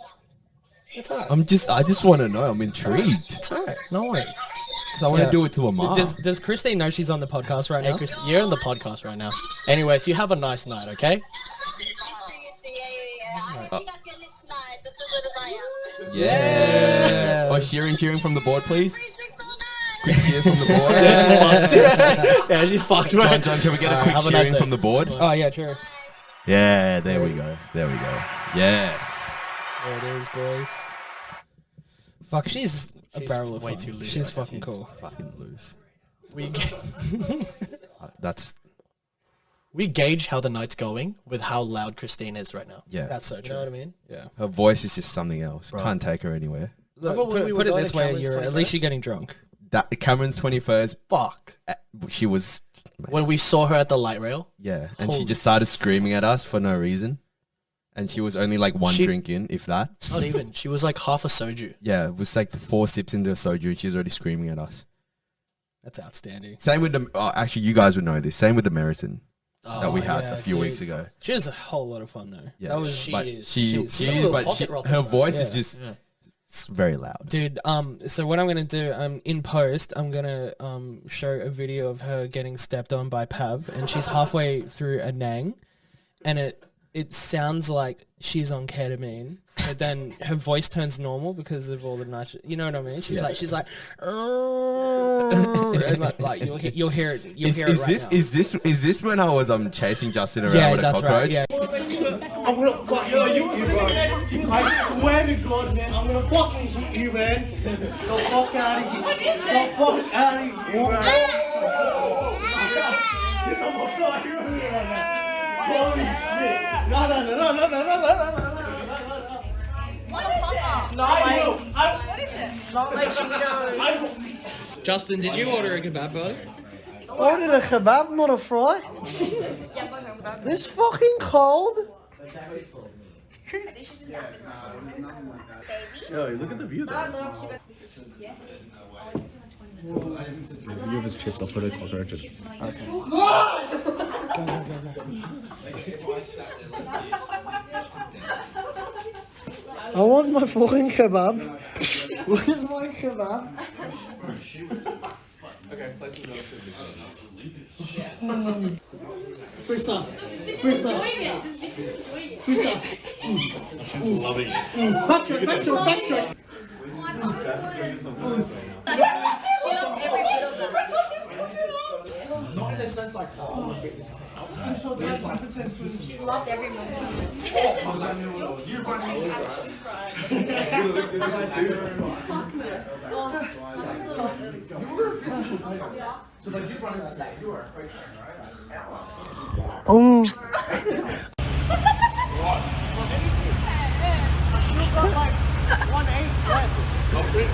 it's alright. I just want to know. I'm intrigued. It's alright. No worries. Because I want to Yeah. do it to a mom. Does Christine know she's on the podcast right Hey, now? Chris, you're on the podcast right now. Anyways, you have a nice night, okay? You too, yeah. I hope you guys get lit tonight, just as good as I am. Yeah. Oh, cheering from the board, please. Free drinks all night. Quick cheers from the board. Yeah, she's fucked. John, can we get a quick have a nice cheering day. from the board? Oh yeah, true. Yeah, there we go. Yes. There it is, boys. Fuck, she's a She's barrel of way fun. too loose She's right now. fucking cool. Fucking loose. We That's we gauge how the night's going with how loud Christine is right now. yeah. That's so You true. know what I mean? Yeah. Her voice is just something else. Right. Can't take her anywhere. Look, Remember when we were put it going this to way, Cameron's you're at 21st? least you're getting drunk. That Cameron's 21st. Fuck. She was When we saw her at the light rail, yeah, and she Holy just started screaming at us for no reason. And she was only like one She- drink in, if that. not even. She was like half a soju. Yeah, it was like the 4 sips into a soju, and she was already screaming at us. That's outstanding. Same with the. Actually, you guys would know this. Same with the Meriton that we Oh, had yeah, a few dude. weeks ago. She has a whole lot of fun though. Yeah, That was She but is. she She's- is, Little but pocket rocket, her bro. voice is Yeah. just Yeah. it's very loud. Dude, so what I'm gonna do, in post, I'm gonna show a video of her getting stepped on by Pav, and she's halfway through a Nang, and it sounds like she's on ketamine, but then her voice turns normal because of all the nice, you know what I mean? She's Yeah. like, and like you'll hear it, you'll hear it right now. Is this when I was chasing Justin around Yeah, with a that's cockroach? right. Yeah. I'm gonna fuck yo, you were sitting next to you. I swear to God, man, I'm gonna fucking hit you, man. The fuck out of here. The fuck out of here, man. Get the fuck out of here, man. Holy shit. No. Not like Cheetos. Justin, did you order a kebab, brother? Ordered a kebab, not a fry. This fucking cold. Yo, look at the view though. The view of his chips, I'll put a cockroach in. I want my fucking kebab. Where's my kebab? Freestyle. Freestyle. Freestyle. She's loving it. Backstroke. She's loved every moment.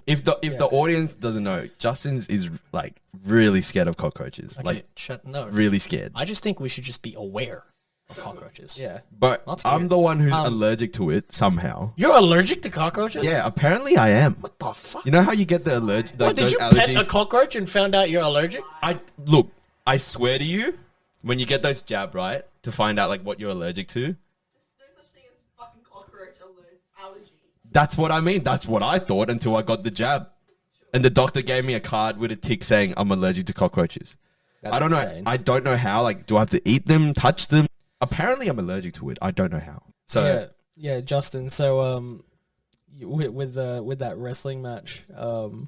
If the audience doesn't know, Justin's is like really scared of cockroaches. Okay, Like shut no. really scared. I just think we should just be aware of cockroaches. Yeah. But Not I'm scared. the one who's allergic to it somehow. You're allergic to cockroaches? Yeah, apparently I am. What the fuck? You know how you get the allergic? What, did you pet a cockroach and found out you're allergic? Look, I swear to you, when you get those jab right to find out like what you're allergic to. That's what I mean. That's what I thought until I got the jab. And the doctor gave me a card with a tick saying I'm allergic to cockroaches. That's I don't know. insane. I don't know how. Like, do I have to eat them, touch them? Apparently, I'm allergic to it. I don't know how. So, yeah, Justin. So with that wrestling match, how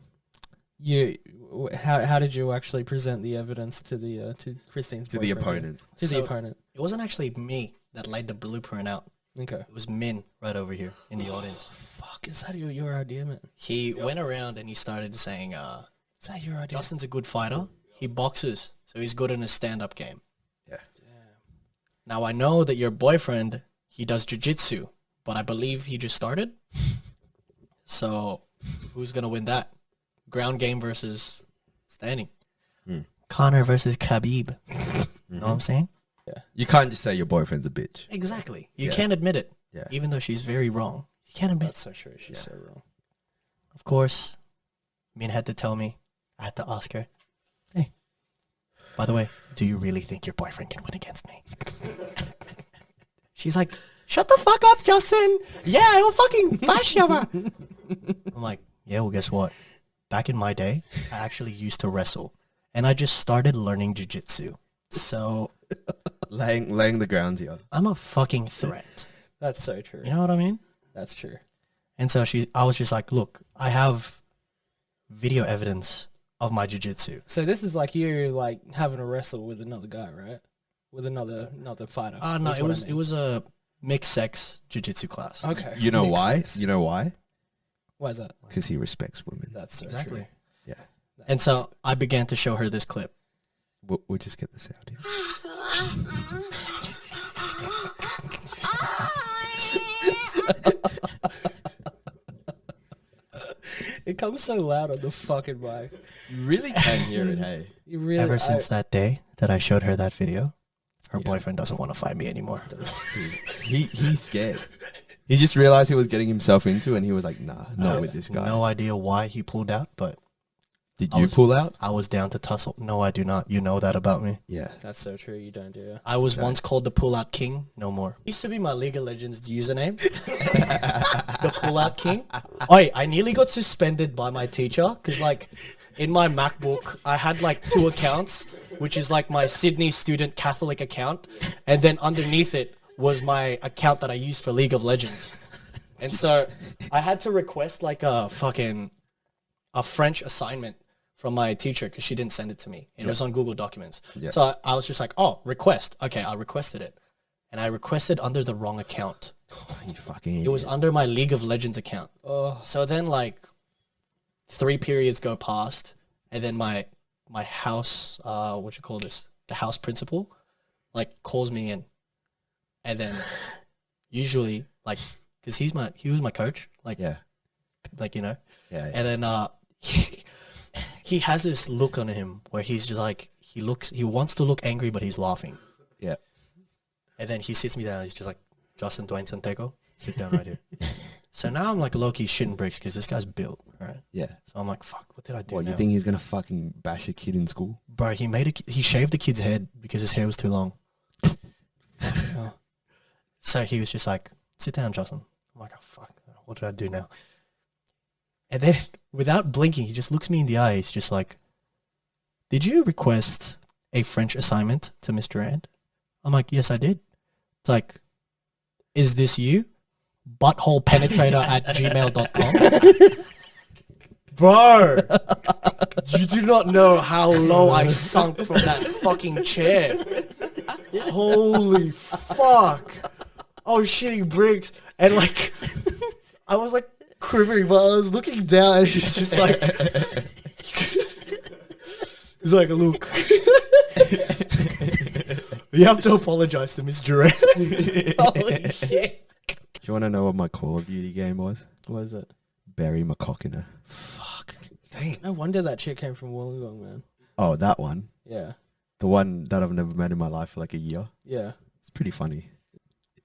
did you actually present the evidence to the to Christine's to the boyfriend? opponent. To the So- opponent. It wasn't actually me that laid the blueprint out. Okay. It was Min right over here in the audience. Fuck, is that your idea, man? He went around and he started saying, Is that your idea? Justin's a good fighter. He boxes, so he's good in a stand-up game. Yeah. Now I know that your boyfriend, he does jiu-jitsu, but I believe he just started. So who's gonna win that? Ground game versus standing. Connor versus Khabib. Know what I'm saying? You can't just say your boyfriend's a bitch. Exactly. You Yeah. can't admit it. Yeah. Even though she's very wrong. You can't admit That's so true. She's so wrong. Of course, Min had to tell me. I had to ask her, hey, by the way, do you really think your boyfriend can win against me? She's like, shut the fuck up, Justin. Yeah, I will fucking bash you. Man." I'm like, yeah, well, guess what? Back in my day, I actually used to wrestle. And I just started learning jiu-jitsu. So Laying the ground here. I'm a fucking threat. That's so true. You know what I mean? That's true. And so I was just like, look, I have video evidence of my jiu-jitsu. So this is like you like having a wrestle with another guy, right? With another fighter. No, That's it what was I mean. it was a mixed sex jiu-jitsu class. Okay. You know Makes why? sense. You know why? Why is that? Because he respects women. That's so Exactly. true. Yeah. And so I began to show her this clip. We'll just get the sound here. It comes so loud on the fucking mic. You really can hear it, hey. You really Ever since that day that I showed her that video, her boyfriend doesn't want to fight me anymore. He's scared. He just realized he was getting himself into and he was like, nah, not with this guy. No idea why he pulled out, but Did you pull out? I was down to tussle. No, I do not. You know that about me. Yeah. That's so true. You don't do it. I was once called the Pull-Out King. No more. Used to be my League of Legends username. The Pull-Out King. Oi, I nearly got suspended by my teacher because, like, in my MacBook, I had, like, 2 accounts, which is, like, my Sydney student Catholic account. And then underneath it was my account that I used for League of Legends. And so I had to request, like, a French assignment from my teacher because she didn't send it to me. It was on Google Documents. Yep. So I was just like, oh, request. Okay, I requested it. And I requested under the wrong account. You fucking It was under my League of Legends account. Oh, So then like 3 periods go past and then my house, what you call this? The house principal, like calls me in. And then usually like, cause he was my coach, like, Yeah. like, you know, Yeah. and then he has this look on him where he's just like he wants to look angry but he's laughing. Yeah. And then he sits me down. He's just like, Justin Dwayne Santiago, sit down right here. So now I'm like low-key shitting bricks because this guy's built, right? Yeah. So I'm like, fuck, what did I do What, now? you think he's going to fucking bash a kid in school? Bro, he shaved the kid's head because his hair was too long. So he was just like, sit down, Justin. I'm like, oh, fuck, what did I do now? And then without blinking, he just looks me in the eye. He's just like, did you request a French assignment to Mr. Rand? I'm like, yes, I did. It's like, is this you? buttholepenetrator@gmail.com. Bro, you do not know how low I sunk from that fucking chair. Holy fuck. I was shitting bricks and like, I was like quivering, but I was looking down and he's just like, he's like, look, you have to apologize to Miss Durant. Holy shit. Do you want to know what my Call of Duty game was? what is it? Barry McCockiner. Fuck. Dang. No wonder that chick came from Wollongong, man. Oh, that one. Yeah. The one that I've never met in my life for like a year. Yeah. It's pretty funny.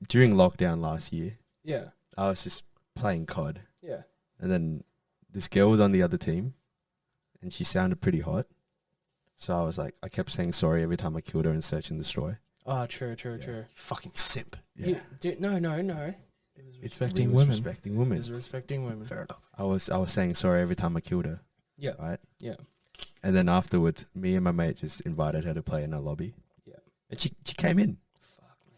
During lockdown last year, Yeah. I was just playing COD. Yeah. And then this girl was on the other team and she sounded pretty hot. So I was like, I kept saying sorry every time I killed her in Search and Destroy. Oh, true, true, true. Fucking simp. Yeah. No. It was It's respecting it was women. Respecting It women. was respecting women. Fair enough. I was saying sorry every time I killed her. Yeah. Right? Yeah. And then afterwards, me and my mate just invited her to play in a lobby. Yeah. And she came in.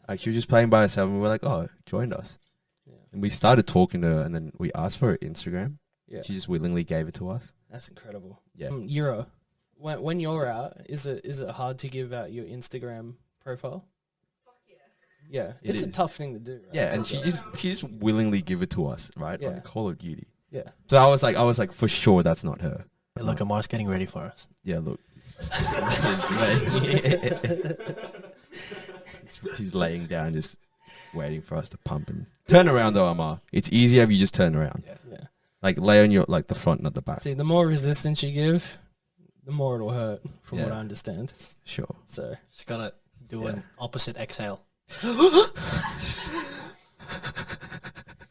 Like she was just playing by herself and we were like, oh, joined us. Yeah. And we started talking to her and then we asked for her Instagram. Yeah. She just willingly gave it to us. That's incredible. Yeah. Euro, when you're out, is it hard to give out your Instagram profile? Fuck yeah. Yeah. It It's a is. tough thing to do, right? Yeah, and she just willingly give it to us, right? Yeah. On Call of Duty. Yeah. So I was like, for sure that's not her. Hey, look, Amar's getting ready for us. Yeah, look. She's laying down just waiting for us to pump him. Turn around though, Amar. It's easier if you just turn around. Yeah. Like lay on your like the front, not the back. See, the more resistance you give, the more it'll hurt, from what Yeah. I understand. Sure. So Just gotta do an opposite exhale.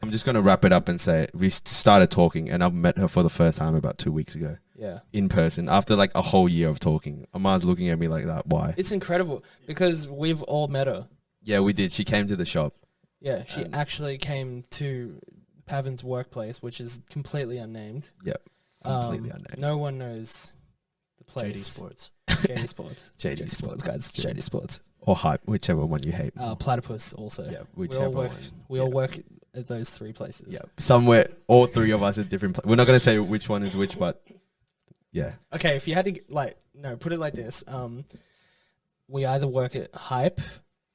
I'm just gonna wrap it up and say we started talking, and I've met her for the first time about 2 weeks ago yeah, in person after like a whole year of talking. Amar's looking at me like that. Why? it's incredible because we've all met her. Yeah, we did. She came to the shop. Yeah, she And- actually came to Pavin's workplace, which is completely unnamed. Yep. Completely unnamed. No one knows the place. JD Sports. JD Sports. JD Sports. guys. JD Sports. Or hype, whichever one you hate. Platypus also. Yeah, we whichever all work. one. We all work at those 3 places. Yeah, somewhere all 3 of us at different. We're not gonna say which one is which, but yeah. Okay, if you had to put it like this. We either work at Hype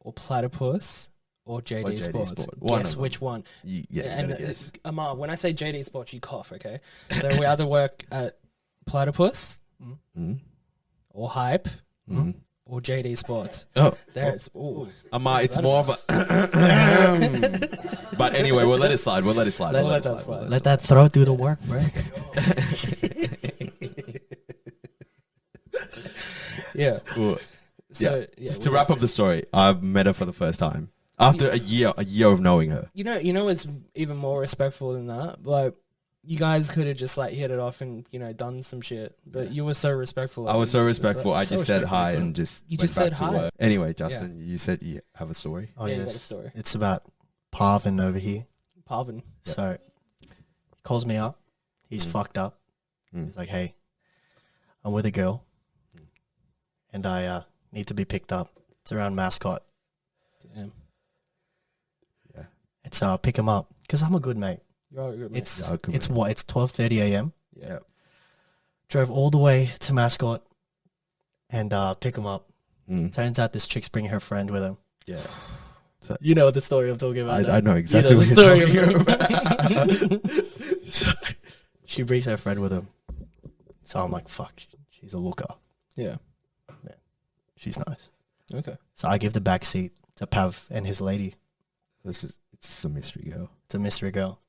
or Platypus or JD, Or JD Sports. Sport. One Guess of them. which one. Yeah, you And gotta guess. Amar, when I say JD Sports, you cough. Okay, so we either work at Platypus Mhm. or Hype Mhm. or JD Sports. Oh, There's ooh. Amar, it's that more of a. But anyway, we'll let it slide. We'll let it slide. Let We'll let that it slide. slide. Let that throat do the work, bro. Yeah. Cool. So Yeah. Just to we- wrap up the story, I've met her for the first time after a year of knowing her. You know, it's even more respectful than that. Like, you guys could have just like hit it off and done some shit, but you were so respectful. I was so respectful. I So just said respectful. hi and just You went just back said to hi. work. Anyway, Justin, you said you have a story. Oh Yeah, you got yes, a story. it's about Parvin over here. Parvin. So he calls me up. He's Mm. fucked up. Mm. He's like, "Hey, I'm with a girl, and I need to be picked up. It's around Mascot, Damn. Yeah. and so I'll pick him up because I'm a good mate. You're a good mate. It's Yeah, good it's mate. what it's 12:30 a.m. Yeah. Drove all the way to Mascot, and pick him up. Mm. Turns out this chick's bringing her friend with him. Yeah. You know the story I'm talking about. I know You exactly know what the you're story talking about. So, she brings her friend with him. So I'm like, fuck, she's a looker. Yeah. She's nice. Okay. So I give the back seat to Pav and his lady. It's a mystery girl. It's a mystery girl.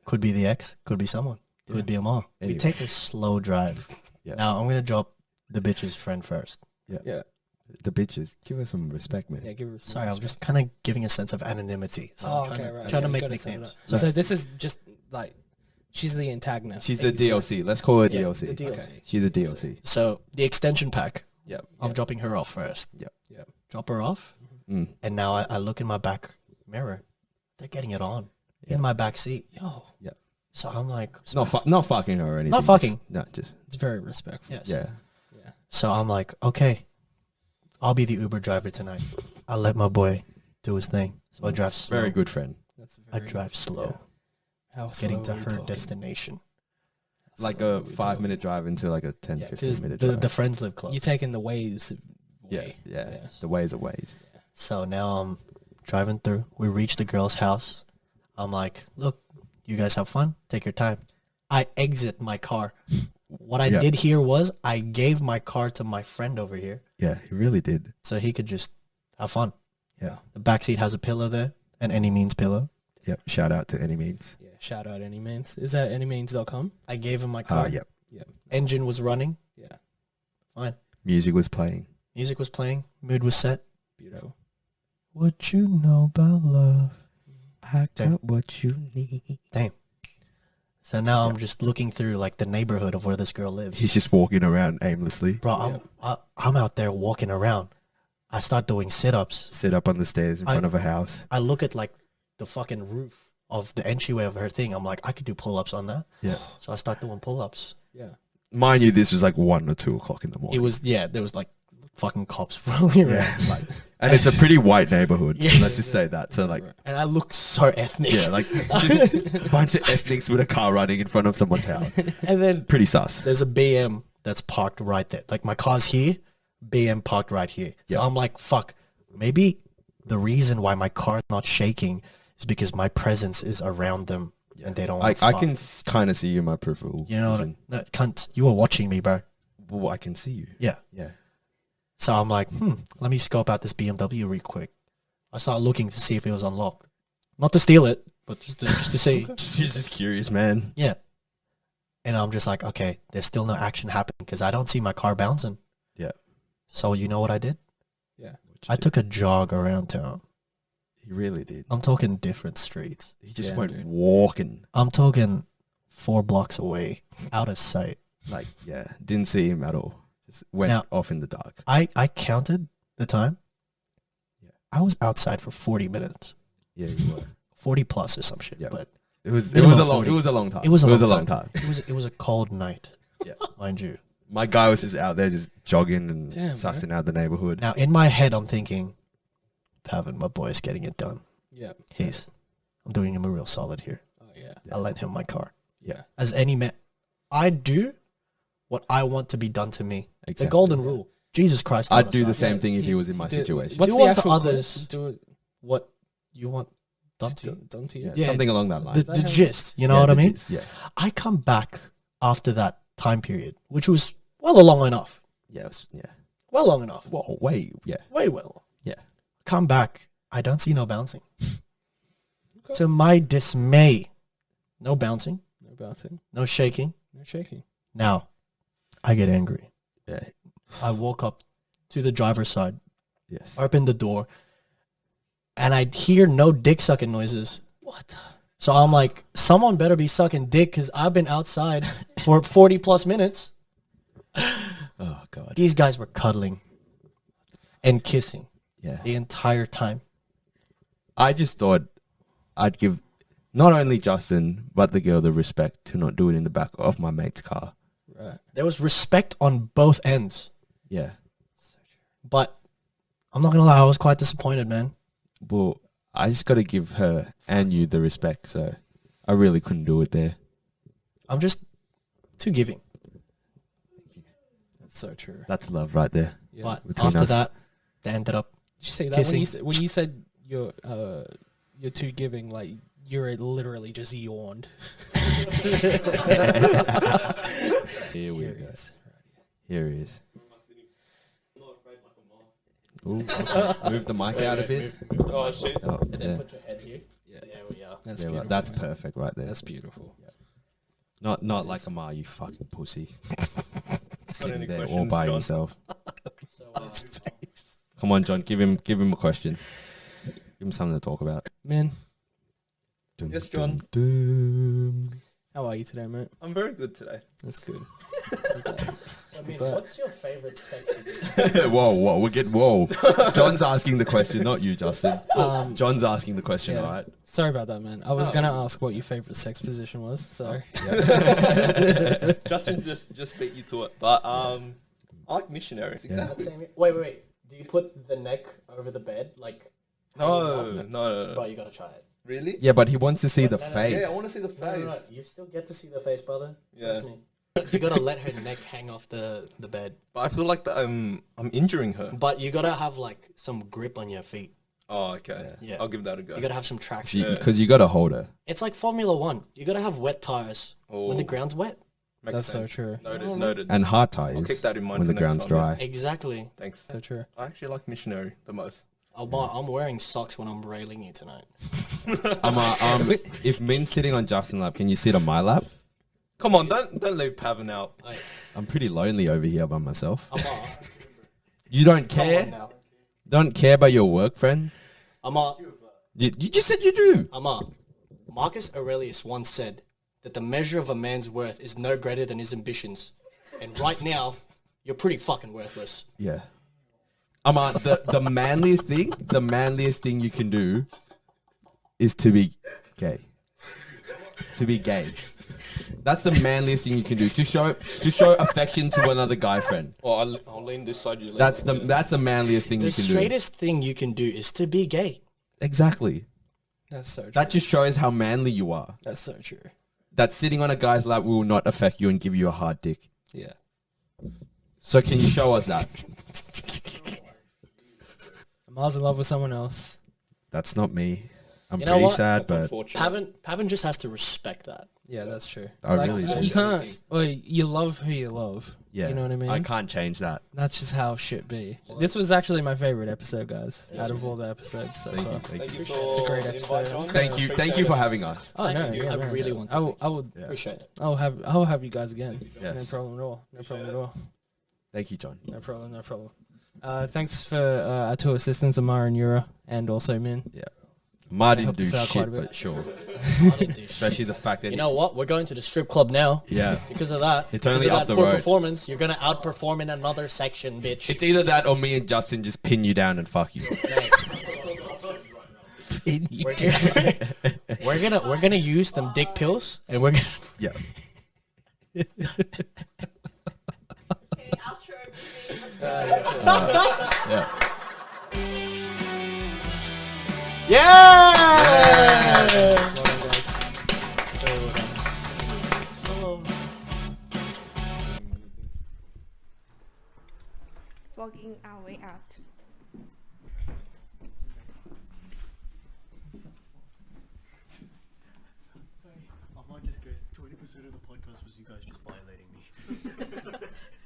Could be the ex, could be someone. Could be a mom. Anyway. We take a slow drive. Yeah. Now I'm going to drop the bitch's friend first. Yeah. The bitches, give her some respect, man. Yeah. Give her. Sorry, I'm just kind of giving a sense of anonymity. So Oh, I'm trying okay, to, right. trying to You make gotta set it nicknames. up. So this is just like she's the antagonist. She's the DLC. Let's call her Yeah, DLC. the DLC. Okay. She's a DLC. So the extension pack, Yep. I'm dropping her off first. Yep. Yeah. Drop her off. Mm. And now I look in my back mirror. They're getting it on in my back seat. Yo, So I'm like, Not fucking her or anything. Not fucking. Just it's very respectful. yes. yeah. Yeah. So I'm like, okay, I'll be the Uber driver tonight. I'll let my boy do his thing. So I drive slow. Very good friend. That's I very drive slow, How getting to slow are we her talking? destination. Like Slow are a we 5-minute drive into like a 10, Yeah, 15 Because minute the drive. friends live close. You're taking the ways. yeah, way. yeah. Yeah. The ways are ways. So now I'm driving through. We reach the girl's house. I'm like, look, you guys have fun. Take your time. I exit my car. What I Yeah. did here was I gave my car to my friend over here Yeah, he really did. so he could just have fun. Yeah. The back seat has a pillow there, an any means pillow. Yep. Shout out to any means. Yeah. Shout out Any Means. Is that anymeans.com? I gave him my car. Yep. Engine was running. Yeah. Fine. Music was playing. Music was playing. Mood was set. Beautiful. What you know about love? I Damn. got what you need. Damn. So now I'm just looking through like the neighborhood of where this girl lives. He's just walking around aimlessly. Bro, I'm out there walking around. I start doing sit-ups. Sit up on the stairs in front of a house. I look at like the fucking roof of the entryway of her thing. I'm like, I could do pull-ups on that. Yeah. So I start doing pull-ups. Yeah. Mind you, this was like 1 or 2 o'clock in the morning. It was, yeah, there was like fucking cops rolling around. Yeah. Like, And it's a pretty white neighborhood. Yeah. Let's just say that. So like, and I look so ethnic. yeah, like just a bunch of ethnics with a car running in front of someone's house. And then Pretty sus. there's a BM that's parked right there. Like my car's here, BM parked right here. So Yeah. I'm like, fuck, maybe the reason why my car's not shaking is because my presence is around them and they don't I want to can kind of see you in my peripheral. You know what? vision. That cunt, you were watching me, bro. Well, I can see you. Yeah. Yeah. So I'm like, let me scope out this BMW real quick. I started looking to see if it was unlocked. Not to steal it, but just to see. She's just curious, man. Yeah. And I'm just like, okay, there's still no action happening because I don't see my car bouncing. Yeah. So you know what I did? Yeah. I took a jog around town. He really did. I'm talking different streets. He just Yeah, went dude. walking. I'm talking 4 blocks away, out of sight. Like, yeah, didn't see him at all. Just went Now- off in the dark. I counted the time. Yeah. I was outside for 40 minutes. Yeah, you were. 40 plus or some shit. Yeah. But It was Minimum a long 40. it was a long time. It was a long long time. time. it was a cold night. Yeah. Mind you. My guy was just out there just jogging and Damn, sussing out the neighborhood. Now in my head I'm thinking, Pavan, my boy is getting it done. Yeah. I'm doing him a real solid here. Oh yeah. I lent him my car. Yeah. As any man, I do what I want to be done to me. Exactly. The golden rule. Jesus Christ. I'd taught us do the that. same thing if he Yeah, was in my do- situation. What's Do the unto actual others do it what you want done to you. done to you? Yeah, Yeah. something along that line. The, that the how- gist, you know Yeah, what I the mean? gist, yeah. I come back after that time period, which was well long enough. Yes. Yeah. Well long enough. Well, wait. Yeah. Way well. Yeah. Come back. I don't see no bouncing. To my dismay, no bouncing, No bouncing. no shaking. No shaking. Now, I get angry. Yeah. I walk up to the driver's side, Yes. open the door, and I hear no dick sucking noises. What? So I'm like, someone better be sucking dick because I've been outside for 40 plus minutes. Oh God. These guys were cuddling and kissing Yeah. the entire time. I just thought I'd give not only Justin but the girl the respect to not do it in the back of my mate's car. Right. There was respect on both ends. Yeah. But I'm not gonna lie, I was quite disappointed, man. Well, I just got to give her and you the respect. So I really couldn't do it there. I'm just too giving. That's so true. That's love right there. Yeah. But between after us. that, they ended up. Did you say that Kissing. when you said you're too giving, like you're literally just yawned. Here we Here go. it is. Here he is. Ooh, okay. Move the mic out a bit. Oh shit. Oh, yeah. Put your head here. Yeah. There we are. That's Yeah, beautiful. that's man. perfect right there. That's beautiful. Not like Amar, you fucking pussy. Sitting any there all questions, by John? himself. So, Come on, John, give him a question. Give him something to talk about. Man, Yes, John. Dum. how are you today, mate? I'm very good today. That's good. what's your favorite sex position? Whoa, whoa. John's asking the question, not you, Justin. John's asking the question, yeah. right? Sorry about that, man. I was gonna ask what your favorite sex position was. So Justin just beat you to it, but I like missionary. Yeah. Wait. Do you put the neck over the bed? Like, No. bro, you gotta try it. Really? Yeah, but he wants to see the No, no, face. Yeah, I want to see the face. No. You still get to see the face, brother. Yeah. Trust me. You gotta let her neck hang off the bed. But I feel like that I'm injuring her. But you gotta have like some grip on your feet. Oh, okay. Yeah. I'll give that a go. You gotta have some traction. Because you got to hold her. It's like Formula One. You gotta have wet tires when the Oh. ground's wet. Makes That's so sense. true. Noted. And hard tires I'll keep that in mind when for the next ground's time, yeah. dry. Exactly. Thanks. So true. I actually like missionary the most. I'm wearing socks when I'm railing you tonight. If Min's sitting on Justin's lap, can you sit on my lap? Come on, don't leave Pavan out. Like, I'm pretty lonely over here by myself. I'm You don't Come on care? now. Don't care about your work, friend? You You just said you do. Marcus Aurelius once said that the measure of a man's worth is no greater than his ambitions. And right now, you're pretty fucking worthless. Yeah. The manliest thing you can do is to be gay. To be gay. That's the manliest thing you can do. To show affection to another guy friend. Oh, I'll lean this side. You lean That's that the manliest thing The you can do. straightest thing you can do is to be gay. Exactly. That's so true. That just shows how manly you are. That's so true. That sitting on a guy's lap will not affect you and give you a hard dick. Yeah. So can you show us that? Amar's in love with someone else. That's not me. I'm You know pretty what? sad, but Pavan just has to respect that. Yeah, that's true. I Like, really you do. can't. Well, you love who you love. Yeah, You know what I mean? I can't change that. That's just how it should be. This was actually my favorite episode, guys. Out of all the episodes so far. Thank you. It's a great episode. I'm just Thank you for having us. Oh no, you. yeah, I no, really no. want to. I would. Yeah. Appreciate it. I'll have you guys again. No Yes. problem at all. No problem at all. Thank you, John. No problem. No problem. Thanks for our two assistants, Amara and Yura, and also Min. Yeah. Ma didn't helped do us out quite a shit, bit. but sure. I didn't do shit. Especially the fact that You know what? We're going to the strip club now. Yeah. Because of that. It's only because of up that the poor road. performance, you're gonna outperform in another section, bitch. It's either that or me and Justin just pin you down and fuck you. we're gonna use them dick pills, and we're gonna. Yeah. Yeah. Yeah! Well done, guys. Very well done. Vlogging our way out. I might just guess 20% of the podcast was you guys just violating me.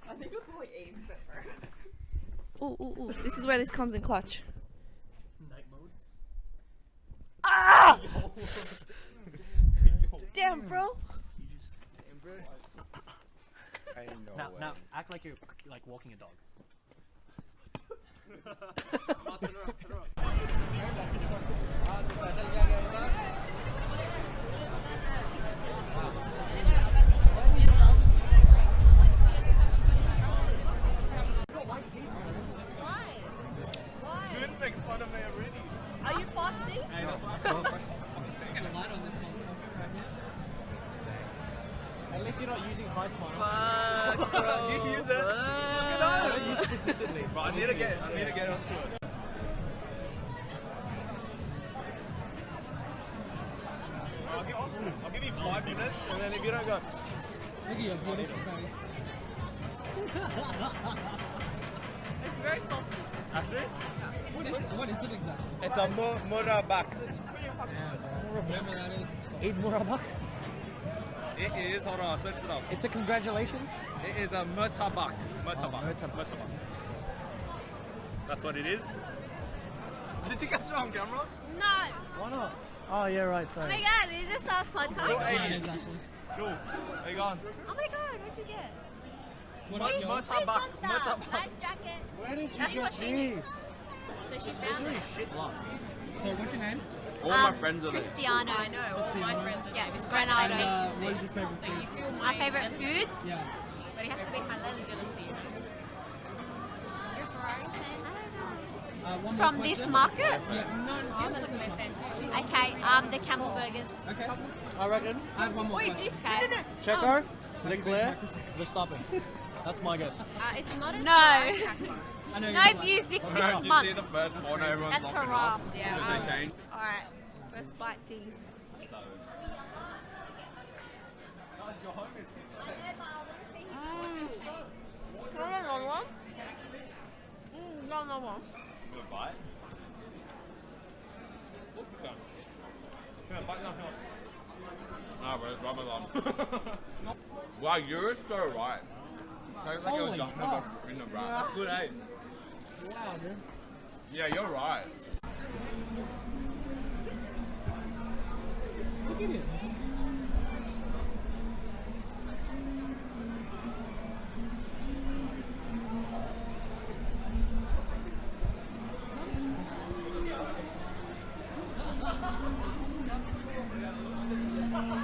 I think it's only 8%. Ooh, ooh, ooh. This is where this comes in clutch. Night mode. Ah! Damn, bro. Now, act like you're like walking a dog. Are you fasting? At least you're not using high smile. Fuck, bro. You use it. Look at that. I use it consistently. Bro, I need to get onto it. I'll give you 5 minutes, and then if you don't go, Look at your beautiful face. It's very salty. actually, What is it exactly? it's a murabak. Whatever that is. Eid murabak. It is, hold on, I'll search it up. It's a congratulations. It is a murtabak. Murtabak. That's what it is. Did you catch it on camera? No. Why not? Oh yeah, right. Oh Sorry. my god, is this our podcast? Sure. How you going? Oh my god, what'd you get? Murtabak. Murtabak. Nice jacket. Where did you That's get what she did. these? So she found it. Shit luck. So what's your name? All my friends are there. Cristiano. I know. My friend. Yeah, it's Granado. What is your favorite food? My favorite food? Yeah. But it has to be halal jealousy. You're a Ferrari fan? I don't know. One From this market? Yeah, no, I'm a little bit fan too. Okay, the Camel Burgers. Okay. I reckon. I have one more question. Okay. Checo, Leclerc, Verstappen. That's my guess. It's not a No. I know No you're music Did this you see month. the first porno everyone's That's locking haram. up? Yeah. They changed. Alright. First bite thing. Can I have another one? No one. Good bite. Yeah, bite now. Nah, bro, it's Ramadan. Wow, you're so right. Tastes like you're jumping up in the rat. That's good, eh? Wow, dude. Yeah, you're right. Look at it.